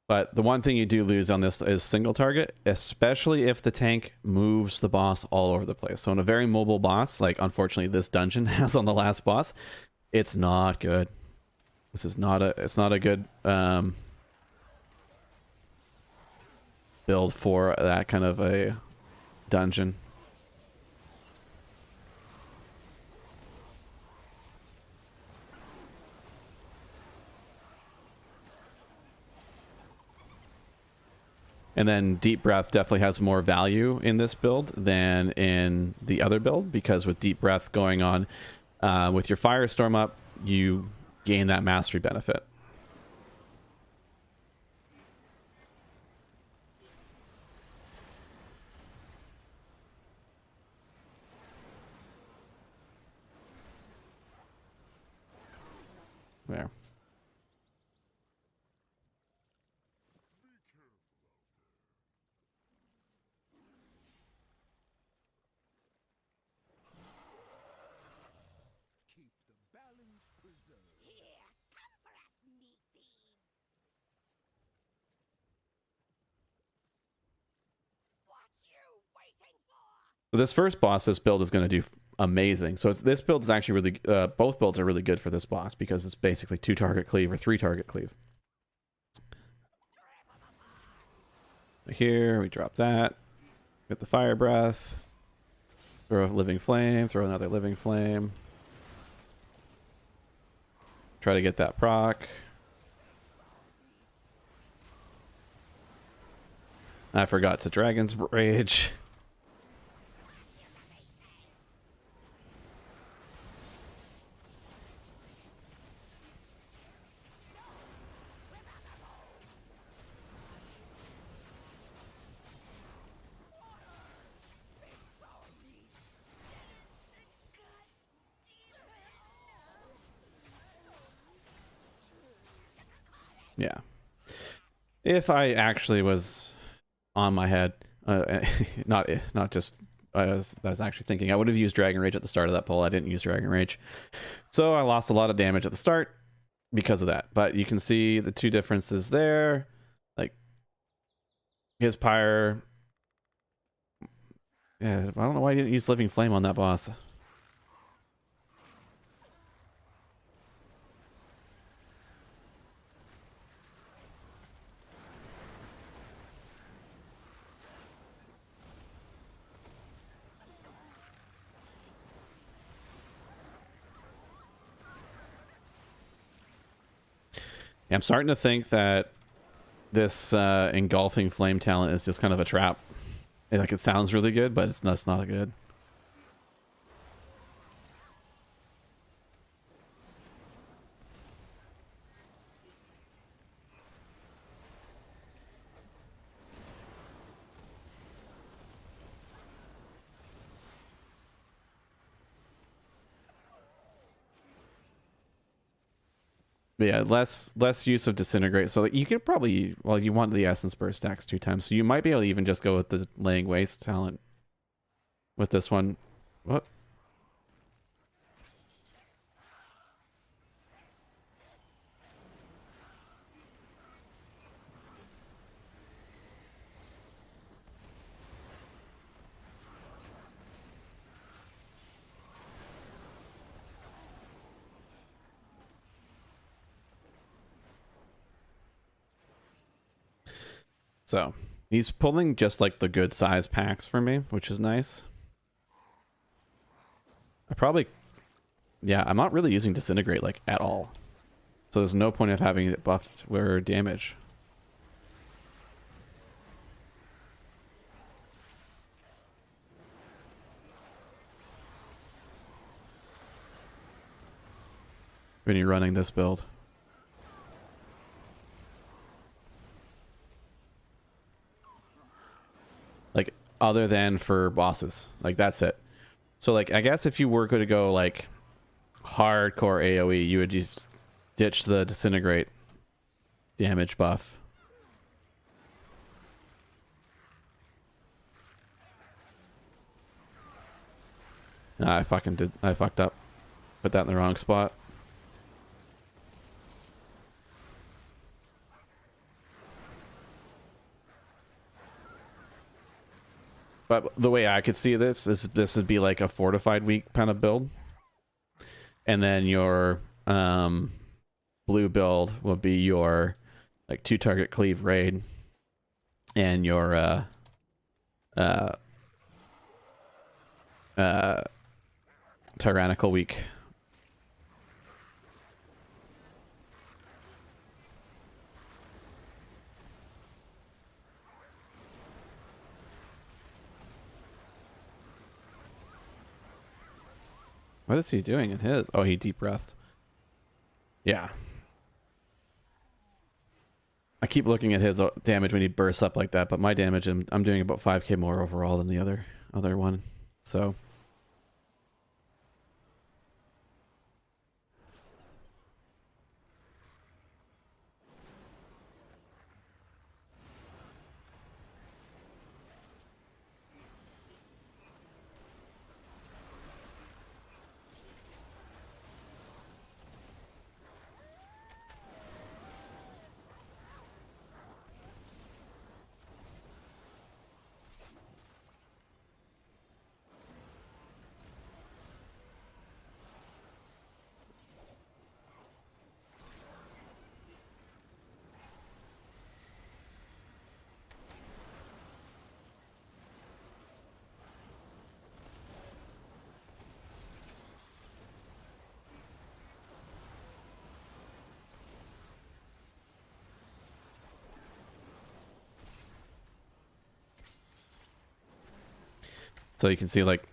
But the one thing you do lose on this is single target, especially if the tank moves the boss all over the place. So in a very mobile boss, like unfortunately this dungeon has on the last boss, it's not good. This is not a good build for that kind of a dungeon. And then Deep Breath definitely has more value in this build than in the other build, because with Deep Breath going on with your Firestorm up, you gain that mastery benefit. There. So this first boss, this build is going to do amazing. So this build is actually really, both builds are really good for this boss because it's basically 2 target cleave or 3 target cleave. Here we drop that, get the fire breath, throw a living flame, throw another living flame, try to get that proc. I forgot to Dragon's Rage. Yeah. If I actually was on my head, not just I was actually thinking I would have used Dragon Rage at the start of that pull. I didn't use Dragon Rage, so I lost a lot of damage at the start because of that. But you can see the 2 differences there. Like his pyre, yeah, I don't know why you didn't use Living Flame on that boss. I'm starting to think that this engulfing flame talent is just kind of a trap. Like it sounds really good, but it's not good. But yeah, less use of Disintegrate. So you could probably, well, you want the Essence Burst stacks 2 times, so you might be able to even just go with the Laying Waste talent with this one. What? So he's pulling just like the good size packs for me, which is nice. I probably, yeah, I'm not really using Disintegrate like at all. So there's no point of having it buffed where damage. When you're running this build. Like, other than for bosses. Like, that's it. So, like, I guess if you were going to go, like, hardcore AoE, you would just ditch the Disintegrate damage buff. Nah, I fucked up. Put that in the wrong spot. But the way I could see this is this would be like a fortified weak kind of build. And then your blue build will be your like 2-target cleave raid and your tyrannical weak. What is he doing in his? Oh, he deep breathed. Yeah. I keep looking at his damage when he bursts up like that, but my damage, I'm doing about 5k more overall than the other one. So you can see, like,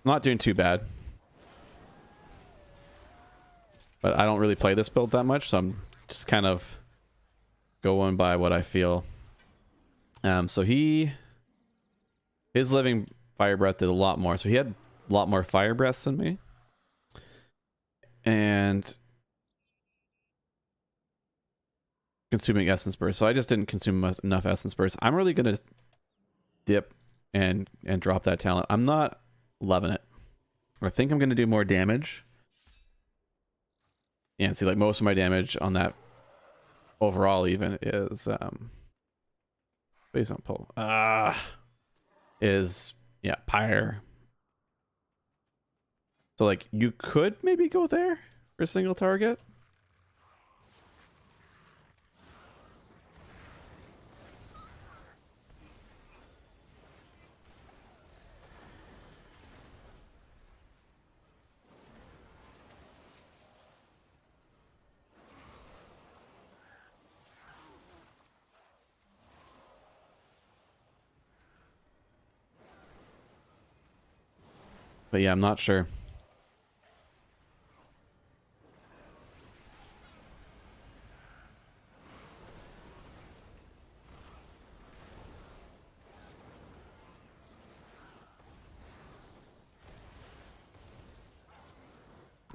I'm not doing too bad. But I don't really play this build that much, so I'm just kind of going by what I feel. So his living fire breath did a lot more. So he had a lot more fire breaths than me. And consuming essence burst. So I just didn't consume enough essence burst. I'm really gonna dip and drop that talent. I'm not loving it. I think I'm gonna do more damage. Yeah, see, like, most of my damage on that overall even is please don't pull. Is, yeah, pyre. So, like, you could maybe go there for a single target. But yeah, I'm not sure.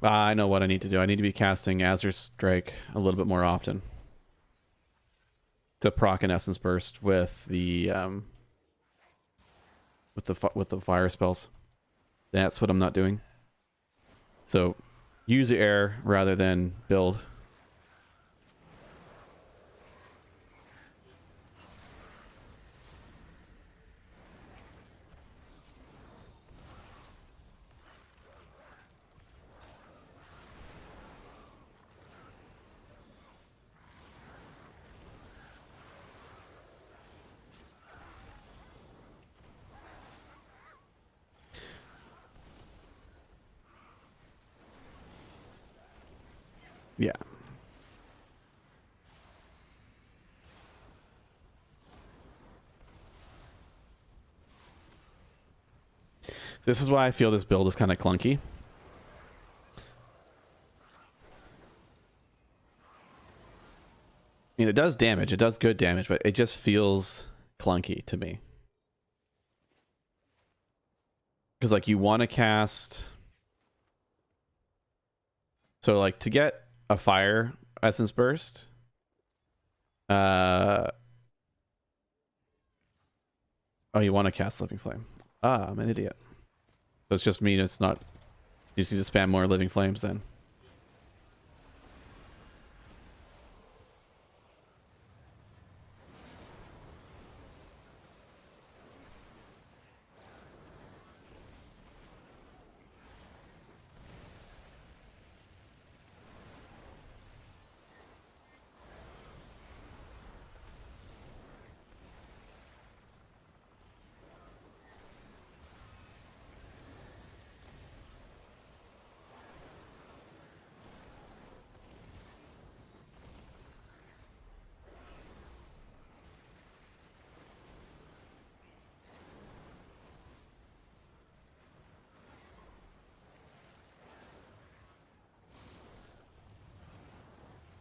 I know what I need to do. I need to be casting Azure Strike a little bit more often to proc an Essence Burst with the fire spells. That's what I'm not doing. So use your air rather than build. Yeah. This is why I feel this build is kind of clunky. I mean, it does damage. It does good damage, but it just feels clunky to me. Because, like, you want to cast... So, like, to get a fire essence burst... Oh, you want to cast Living Flame. Ah, I'm an idiot. So it's just me, it's not... You just need to spam more Living Flames then.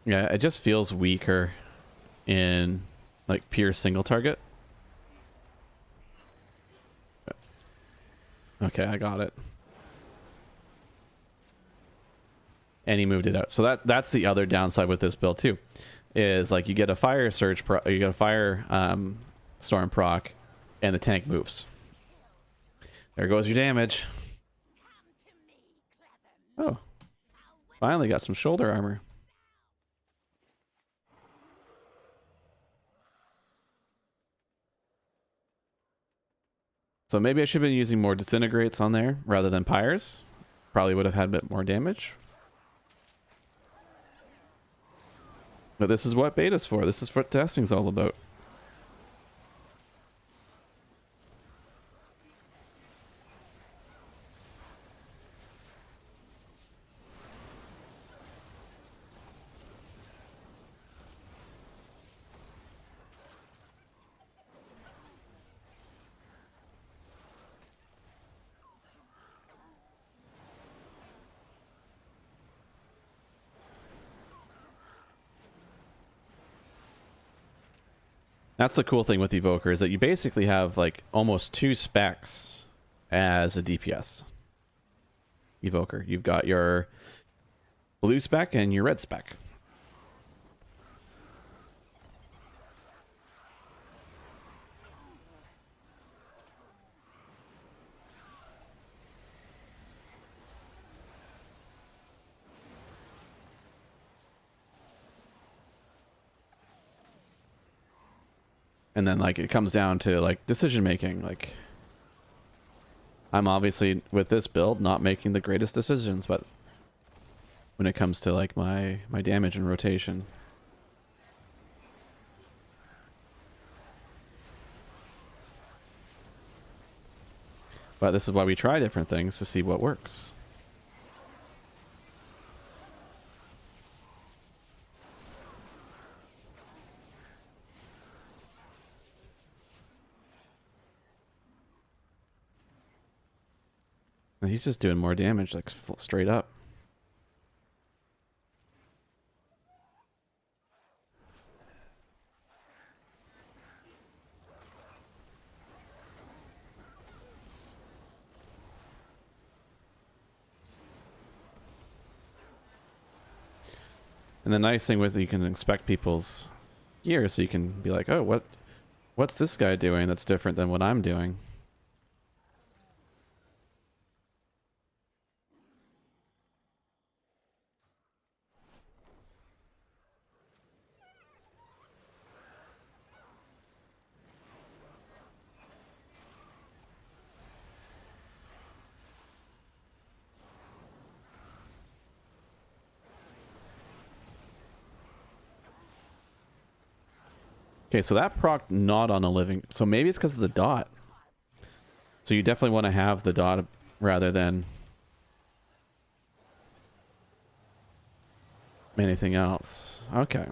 Yeah, it just feels weaker in like pure single target. Okay, I got it. And he moved it out. So that's the other downside with this build too, is like you get a fire surge, you get a fire storm proc, and the tank moves. There goes your damage. Oh, finally got some shoulder armor. So maybe I should have been using more disintegrates on there rather than pyres. Probably would have had a bit more damage. But this is what beta's for. This is what testing's all about. That's the cool thing with Evoker, is that you basically have like almost 2 specs as a DPS Evoker. You've got your blue spec and your red spec. And then like it comes down to like decision making. Like I'm obviously with this build not making the greatest decisions, but when it comes to like my damage and rotation. But this is why we try different things to see what works. And he's just doing more damage, like straight up. And the nice thing with it, you can inspect people's gear, so you can be like, oh, what's this guy doing that's different than what I'm doing? Okay, so that proc not on a living. So maybe it's because of the dot. So you definitely want to have the dot rather than anything else. Okay.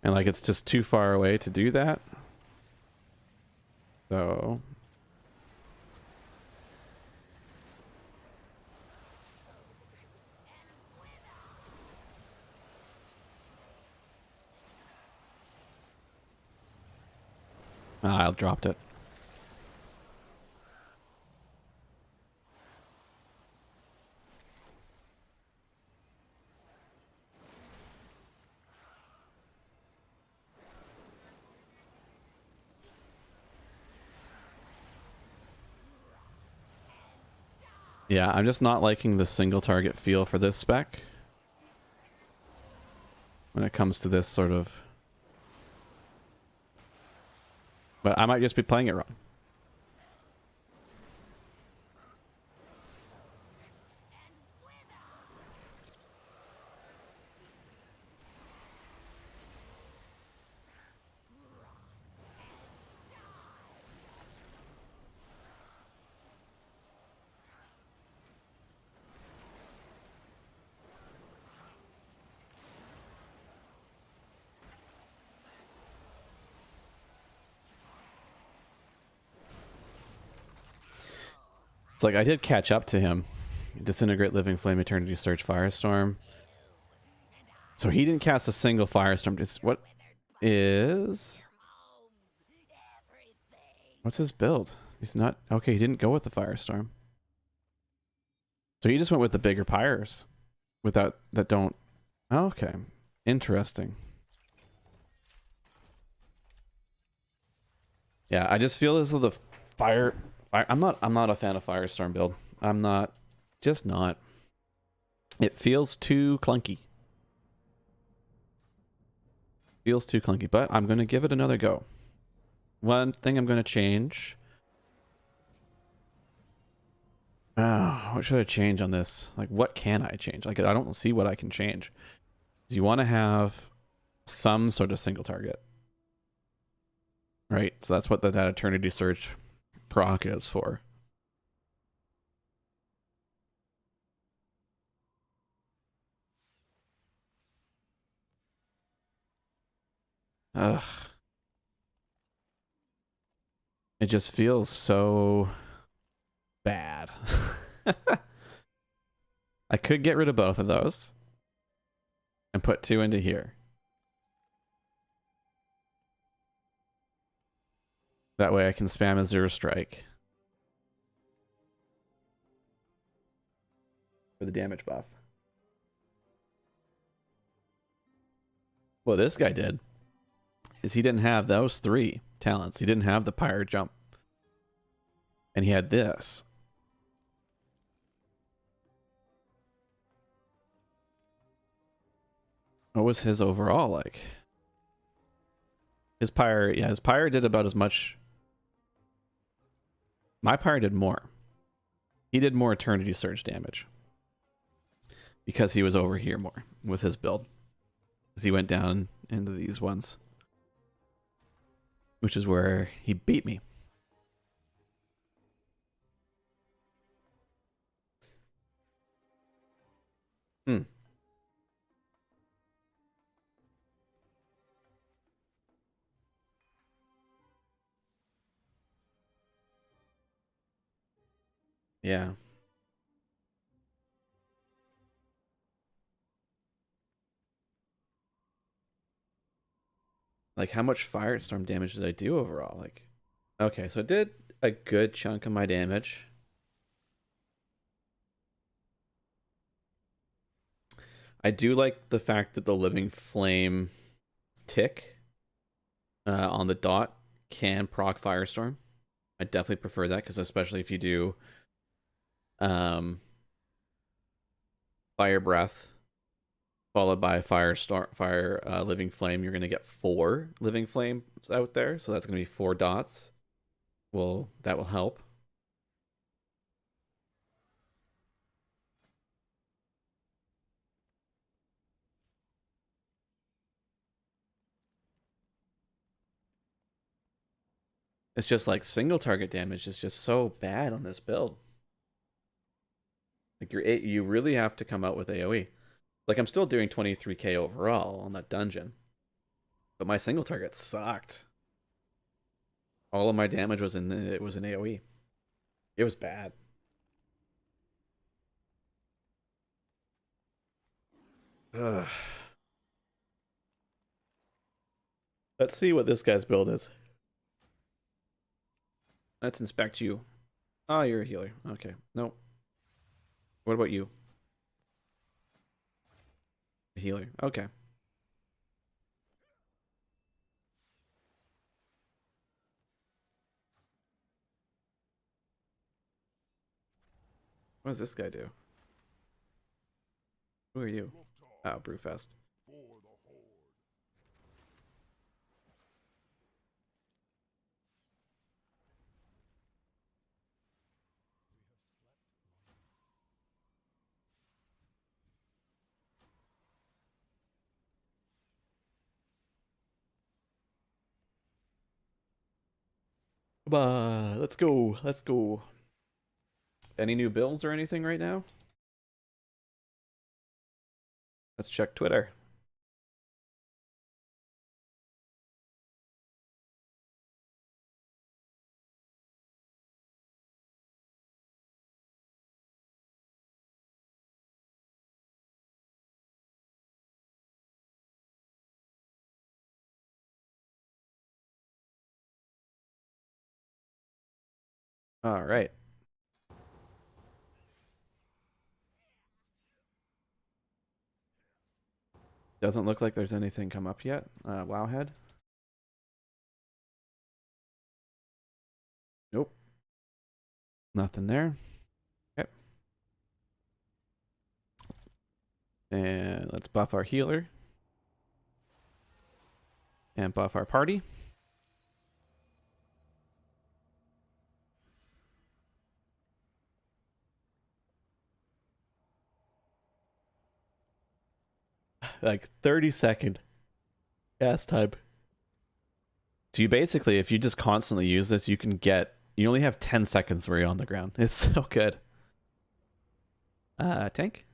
And like it's just too far away to do that. So I dropped it. Yeah, I'm just not liking the single target feel for this spec when it comes to this sort of. But I might just be playing it wrong. It's like I did catch up to him. Disintegrate, Living Flame, Eternity Surge, Firestorm. So he didn't cast a single Firestorm. What is... What's his build? He's not... Okay, he didn't go with the Firestorm. So he just went with the bigger pyres. Without... That don't... Okay. Interesting. Yeah, I just feel as though the fire... I'm not a fan of Firestorm build. I'm not. Just not. It feels too clunky. Feels too clunky, but I'm going to give it another go. One thing I'm going to change. What should I change on this? Like, what can I change? Like, I don't see what I can change. You want to have some sort of single target. Right? So that's what that Eternity Surge proc is for. Ugh. It just feels so bad. I could get rid of both of those and put 2 into here. That way I can spam Azure Strike for the damage buff. What this guy did is he didn't have those 3 talents. He didn't have the Pyre Jump. And he had this. What was his overall like? His Pyre, yeah, his Pyre did about as much. My Pyre did more. He did more Eternity Surge damage. Because he was over here more with his build. He went down into these ones. Which is where he beat me. Yeah. Like, how much Firestorm damage did I do overall? Like, okay, so it did a good chunk of my damage. I do like the fact that the Living Flame tick on the dot can proc Firestorm. I definitely prefer that, because especially if you do Fire Breath followed by Fire Living Flame, you're going to get 4 Living Flames out there, so that's going to be 4 dots. Well, that will help. It's just like single target damage is just so bad on this build. Like you really have to come out with AoE. Like I'm still doing 23k overall on that dungeon, but my single target sucked. All of my damage was in AoE. It was bad. Ugh. Let's see what this guy's build is. Let's inspect you. Oh, you're a healer. Okay. Nope. What about you? A healer. Okay. What does this guy do? Who are you? Oh, Brewfest. Come on, let's go. Let's go. Any new builds or anything right now? Let's check Twitter. All right. Doesn't look like there's anything come up yet. Wowhead. Nope. Nothing there. Okay. And let's buff our healer. And buff our party. Like 30-second gas time. So you basically, if you just constantly use this, you only have 10 seconds where you're on the ground. It's so good. Tank?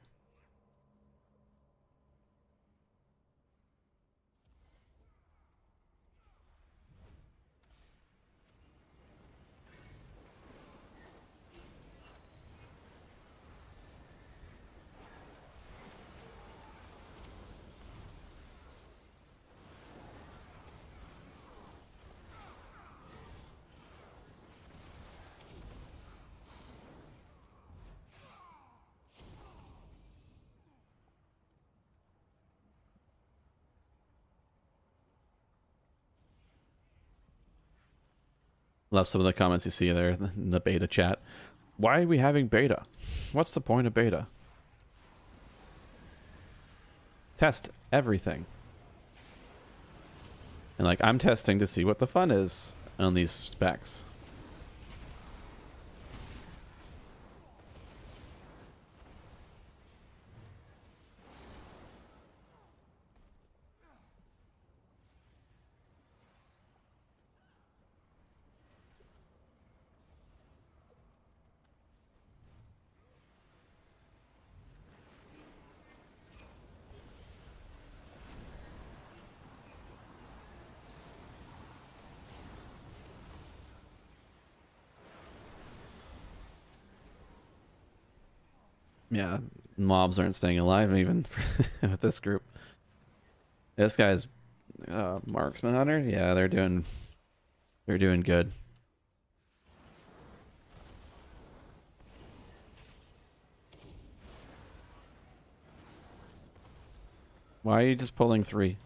Love some of the comments you see there in the beta chat. Why are we having beta? What's the point of beta? Test everything. And like, I'm testing to see what the fun is on these specs. Yeah, mobs aren't staying alive even with this group. This guy's marksman hunter. Yeah, they're doing good. Why are you just pulling 3?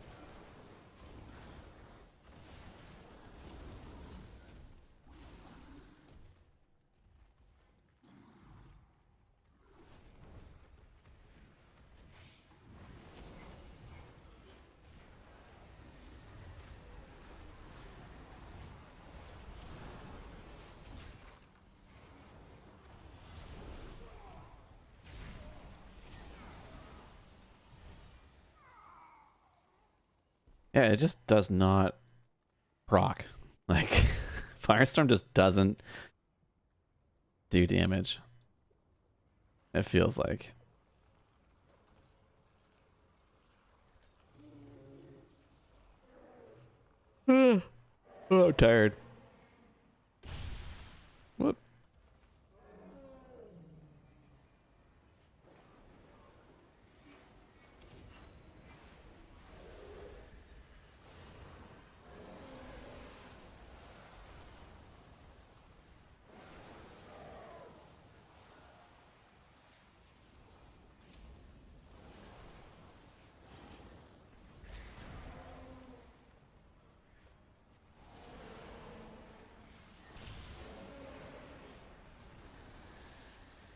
Yeah, it just does not proc. Like, Firestorm just doesn't do damage. It feels like. Oh, I'm tired. Whoop.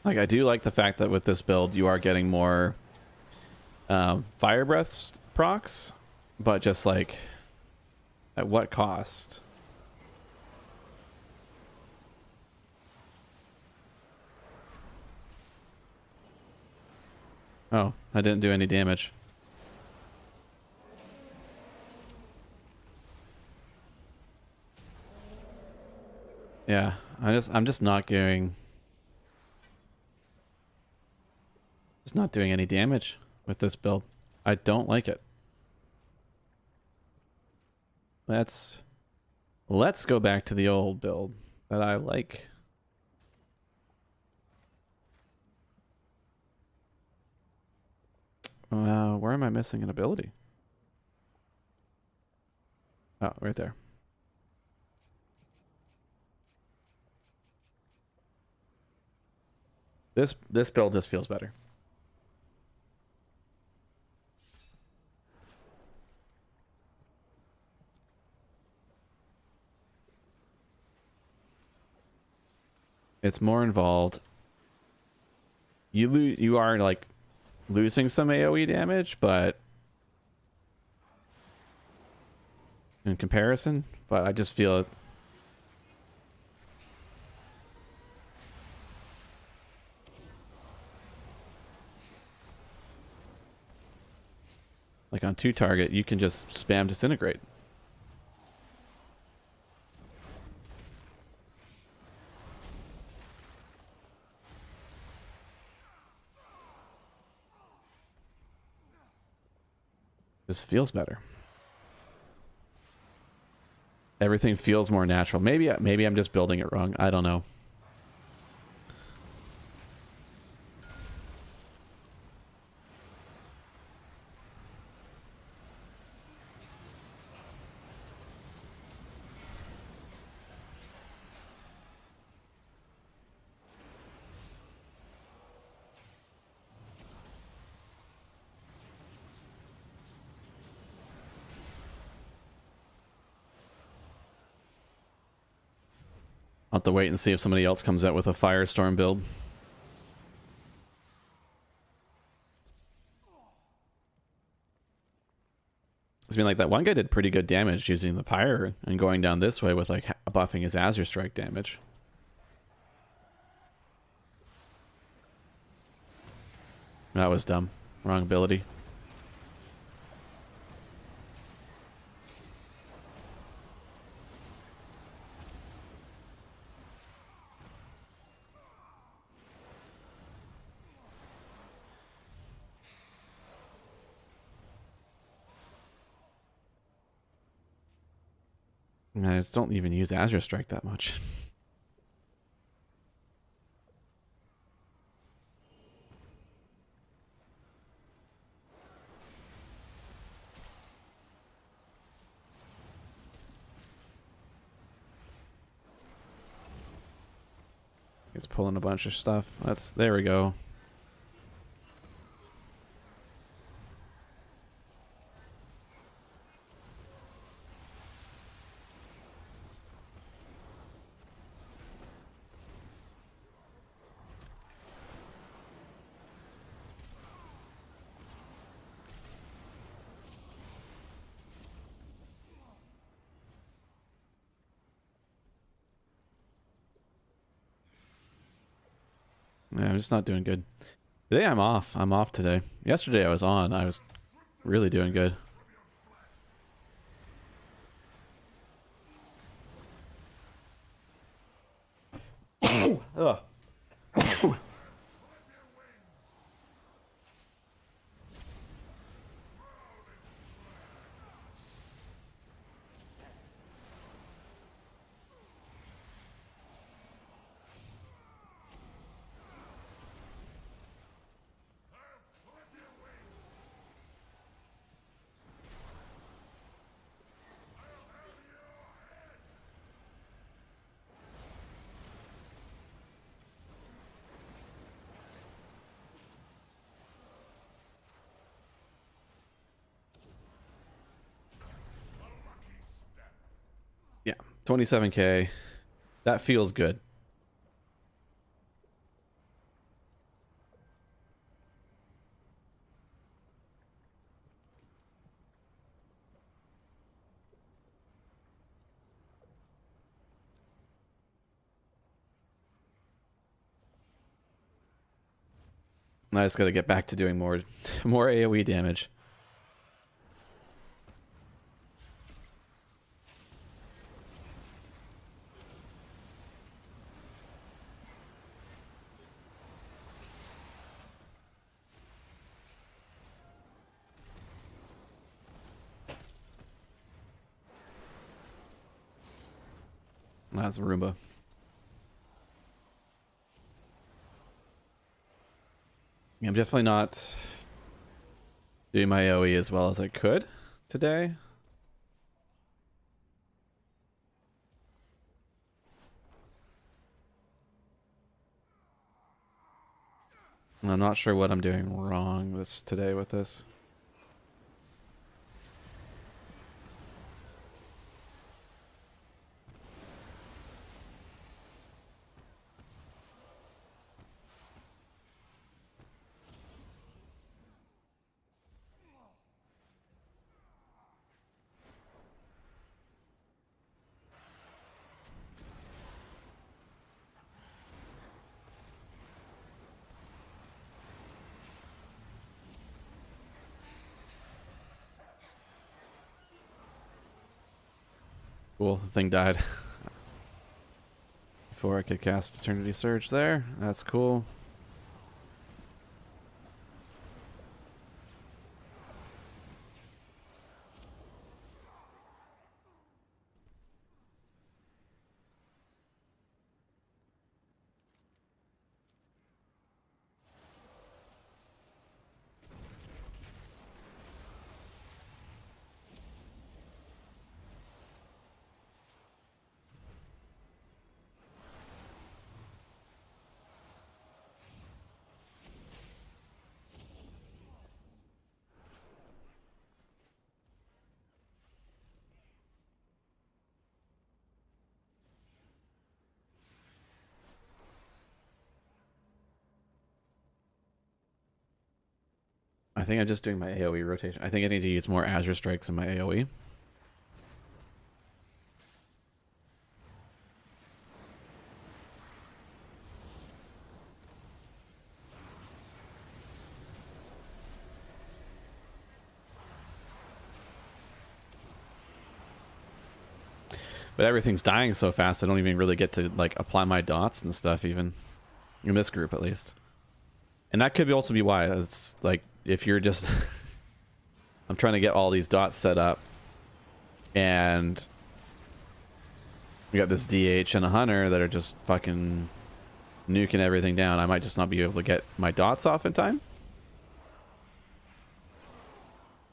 Like, I do like the fact that with this build, you are getting more fire breaths procs, but just like, at what cost? Oh, I didn't do any damage. Yeah, I'm just not doing any damage with this build. I don't like it. Let's go back to the old build that I like. Where am I missing an ability? Oh, right there. This build just feels better. It's more involved. You are like losing some AoE damage, but in comparison, but I just feel it. Like on 2 target, you can just spam disintegrate. Just feels better. Everything feels more natural. Maybe I'm just building it wrong. I don't know. I'll have to wait and see if somebody else comes out with a Firestorm build. I mean, like, that one guy did pretty good damage using the Pyre and going down this way with, like, buffing his Azure Strike damage. That was dumb. Wrong ability. I just don't even use Azure Strike that much. It's pulling a bunch of stuff. There we go. Yeah, I'm just not doing good. Today I'm off. I'm off today. Yesterday I was on. I was really doing good. 27k. That feels good. I just gotta get back to doing more AoE damage. That's the Roomba. I'm definitely not doing my AoE as well as I could today. I'm not sure what I'm doing wrong today with this. Cool, the thing died before I could cast Eternity Surge there. That's cool. I think I'm just doing my AoE rotation. I think I need to use more Azure Strikes in my AoE. But everything's dying so fast, I don't even really get to like apply my dots and stuff, even in this group at least. And that could also be why it's like if you're just I'm trying to get all these dots set up, and we got this DH and a hunter that are just fucking nuking everything down. I might just not be able to get my dots off in time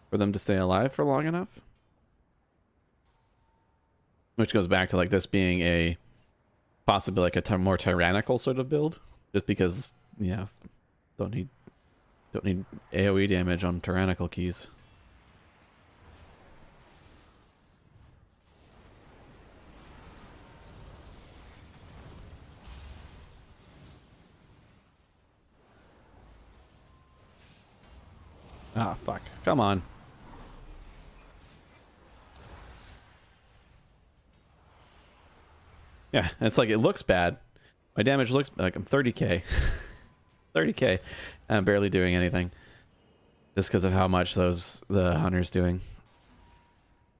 for them to stay alive for long enough. Which goes back to like this being a possibly like a more tyrannical sort of build, just because yeah, don't need AoE damage on tyrannical keys. Ah, fuck. Come on. Yeah, it's like it looks bad. My damage looks like I'm 30k. 30k. And I'm barely doing anything. Just because of how much the hunter's doing.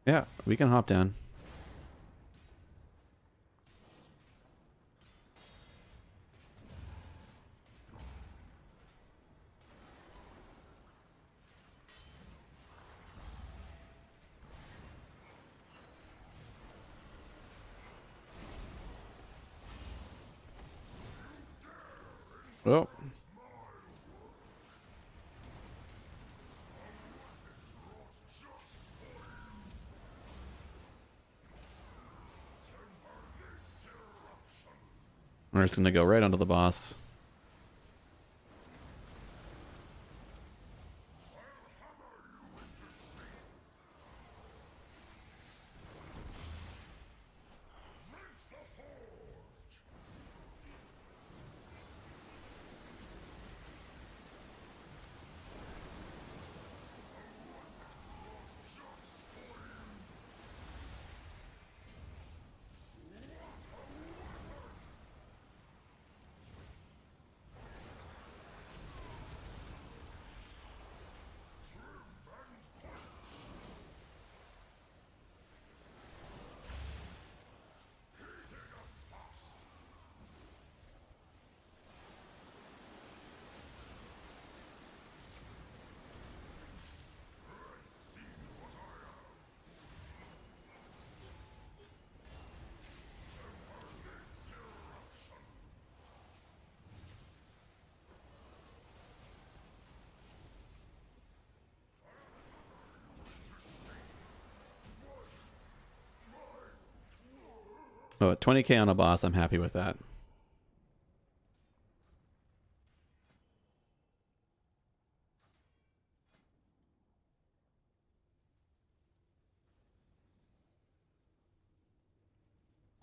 Yeah, we can hop down. Oh. We're just gonna go right onto the boss. Oh, 20k on a boss, I'm happy with that.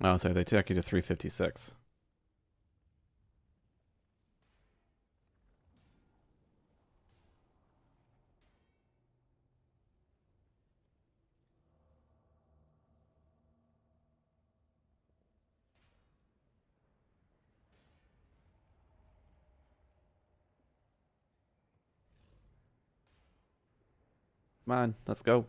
Oh, so they took you to 356. Come on, let's go.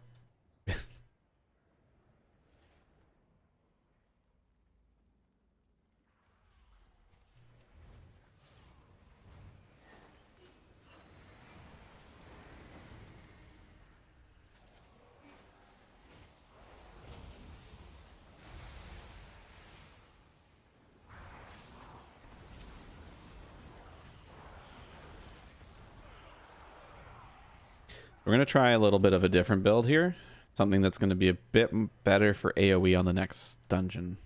We're going to try a little bit of a different build here. Something that's going to be a bit better for AoE on the next dungeon.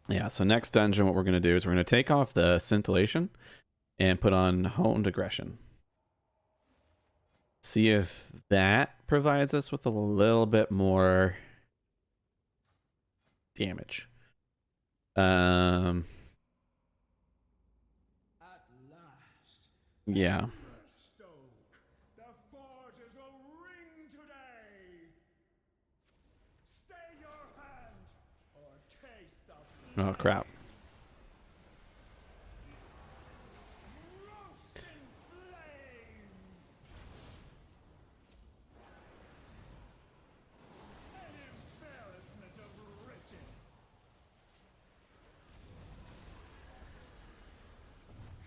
Yeah, so next dungeon, what we're going to do is we're going to take off the Scintillation and put on Honed Aggression. See if that provides us with a little bit more damage. Yeah. The forges will ring today. Stay your hand or taste the Oh, crap. roasting flames. An embarrassment of riches.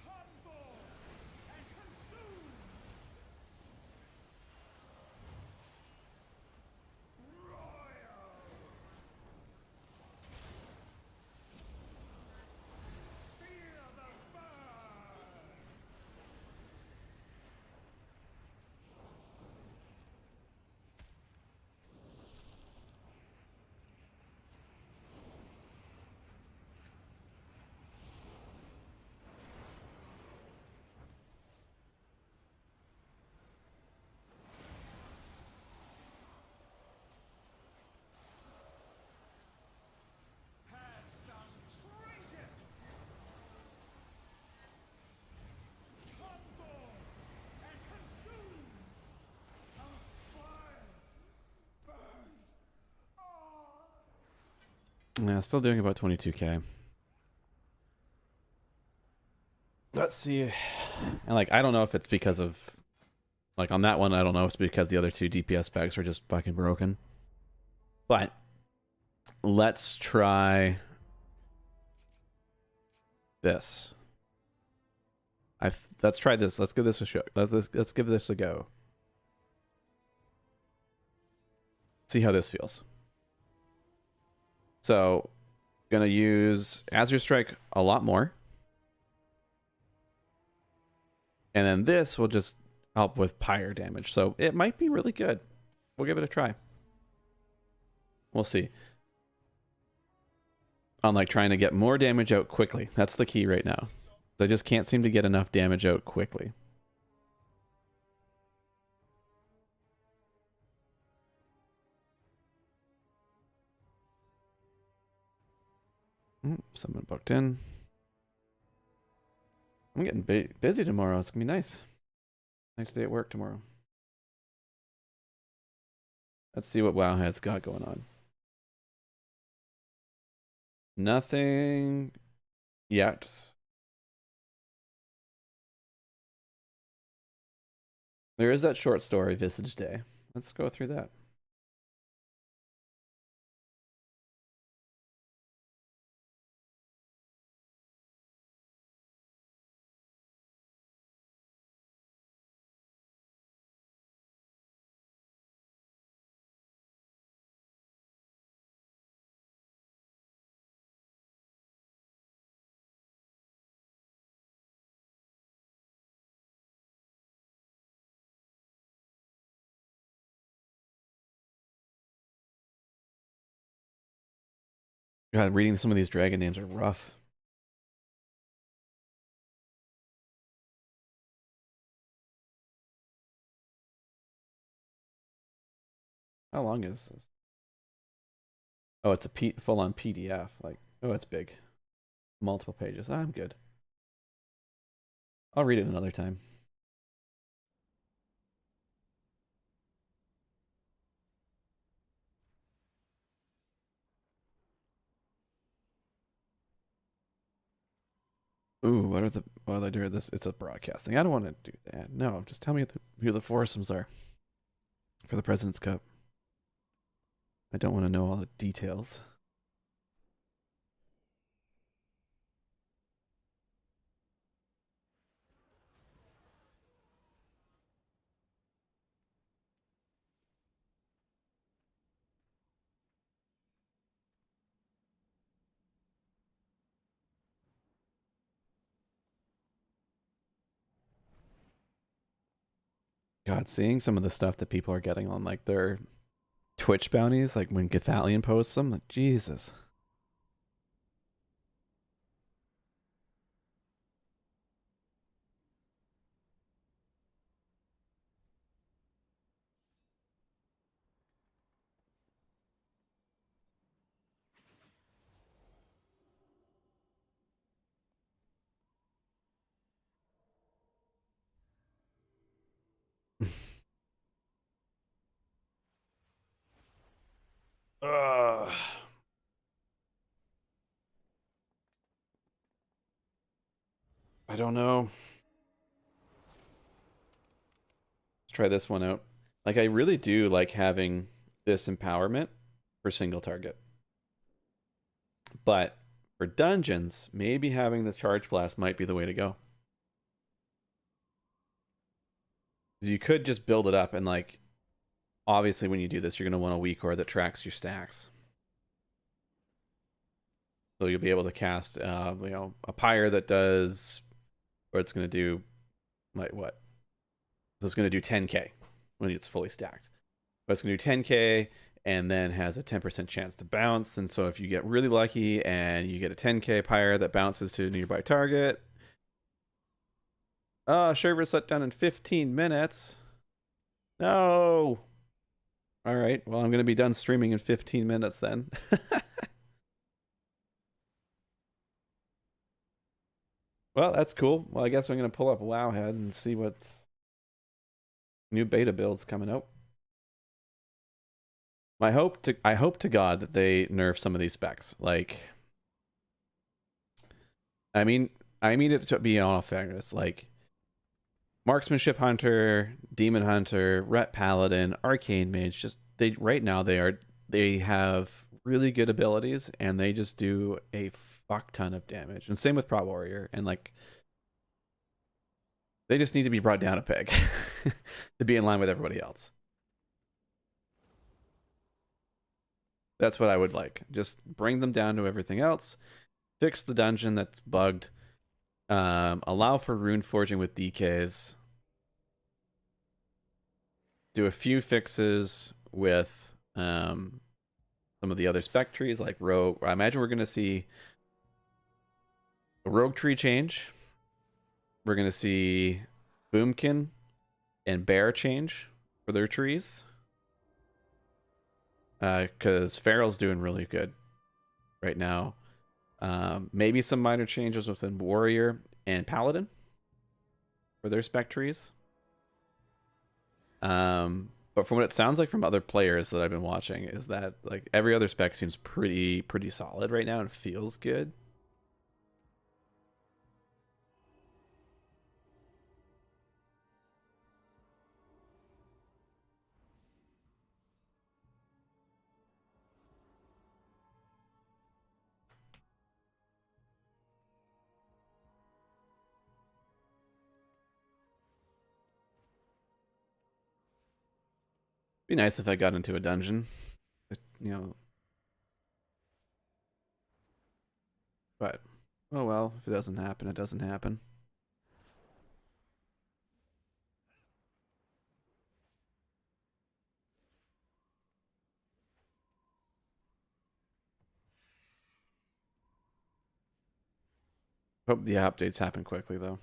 Console and consume. Royal. Feel the burn. Have some trinkets. Console and consume. A fire burns all. Yeah, still doing about 22k. Let's see. And like, I don't know if it's because of, like on that one, I don't know if it's because the other two DPS specs are just fucking broken. But let's try this. Let's try this. Let's give this a shot. Let's give this a go. See how this feels. So, gonna use Azure Strike a lot more. And then this will just help with pyre damage. So it might be really good. We'll give it a try. We'll see. On like trying to get more damage out quickly. That's the key right now. I just can't seem to get enough damage out quickly. Someone booked in. I'm getting busy tomorrow. It's gonna be nice. Nice day at work tomorrow. Let's see what WoW has got going on. Nothing yet. There is that short story, Visage Day. Let's go through that. God, reading some of these dragon names are rough. How long is this? Oh, it's a full-on PDF. Like, oh, it's big. Multiple pages. I'm good. I'll read it another time. Ooh, what are the while I do this? It's a broadcasting. I don't want to do that. No, just tell me who the foursomes are for the President's Cup. I don't want to know all the details. God, seeing some of the stuff that people are getting on like their Twitch bounties, like when Gathalion posts them, like Jesus. Ugh. I don't know. Let's try this one out. Like, I really do like having this empowerment for single target. But for dungeons, maybe having the charge blast might be the way to go. Because you could just build it up and like, obviously when you do this, you're going to want a weak ore that tracks your stacks. So you'll be able to cast, a pyre that does, or it's going to do, like what? So it's going to do 10k when it's fully stacked. But it's going to do 10k and then has a 10% chance to bounce. And so if you get really lucky and you get a 10k pyre that bounces to a nearby target. Oh, server shut down in 15 minutes. No. All right. Well, I'm going to be done streaming in 15 minutes then. Well, that's cool. Well, I guess I'm going to pull up Wowhead and see what new beta builds coming out. I hope to God that they nerf some of these specs. Like, I mean it to be all fairness. Like, Marksmanship Hunter, Demon Hunter, Ret Paladin, Arcane Mage, just right now they have really good abilities and they just do a fuck ton of damage. And same with Prot Warrior, and like they just need to be brought down a peg to be in line with everybody else. That's what I would like. Just bring them down to everything else. Fix the dungeon that's bugged. Allow for rune forging with DKs. Do a few fixes with some of the other spec trees like Rogue. I imagine we're going to see a Rogue tree change. We're going to see Boomkin and Bear change for their trees. Because Feral's doing really good right now. Maybe some minor changes within Warrior and Paladin. for their spec trees. But from what it sounds like from other players that I've been watching is that like every other spec seems pretty solid right now and feels good. Be nice if I got into a dungeon, you know. But oh well, if it doesn't happen, it doesn't happen. Hope the updates happen quickly though.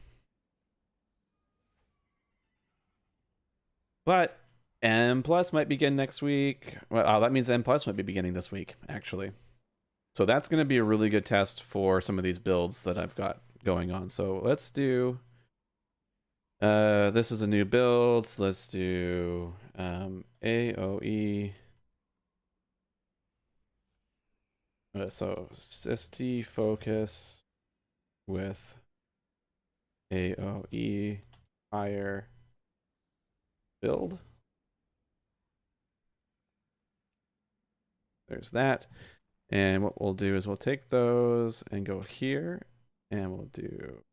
But M Plus might begin next week. Well, that means M Plus might be beginning this week, actually. So that's going to be a really good test for some of these builds that I've got going on. So let's do. This is a new build. So let's do AOE. So ST focus with AOE Fire Build. There's that. And what we'll do is we'll take those and go here and we'll do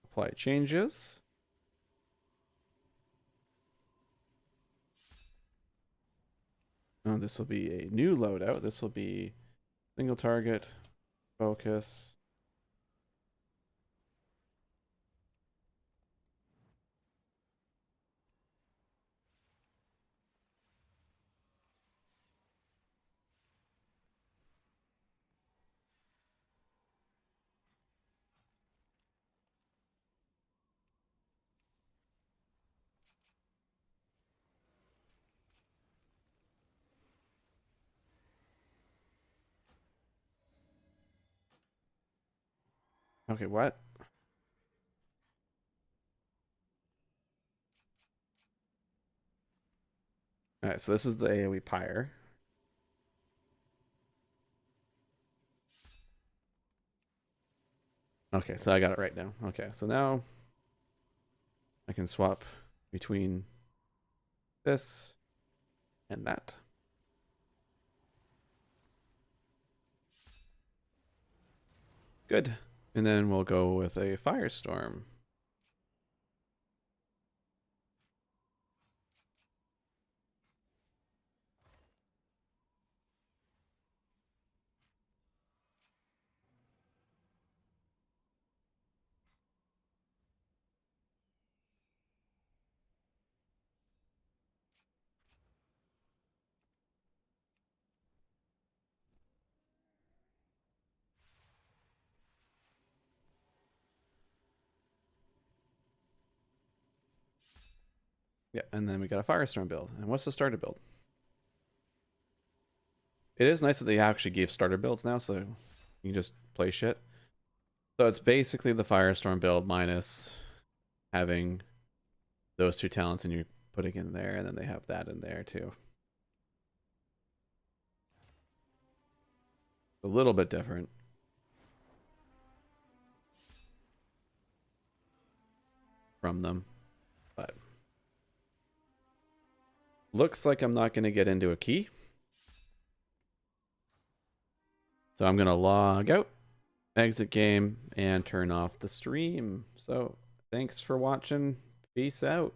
apply changes. Oh, this will be a new loadout. This will be single target, focus. Okay, what? All right, so this is the AoE Pyre. Okay, so I got it right now. Okay, so now I can swap between this and that. Good. And then we'll go with a Firestorm. Yeah, and then we got a Firestorm build. And what's the starter build? It is nice that they actually gave starter builds now, so you can just play shit. So it's basically the Firestorm build minus having those two talents and you're putting in there, and then they have that in there too. A little bit different from them, but looks like I'm not going to get into a key. So I'm going to log out, exit game, and turn off the stream. So thanks for watching. Peace out.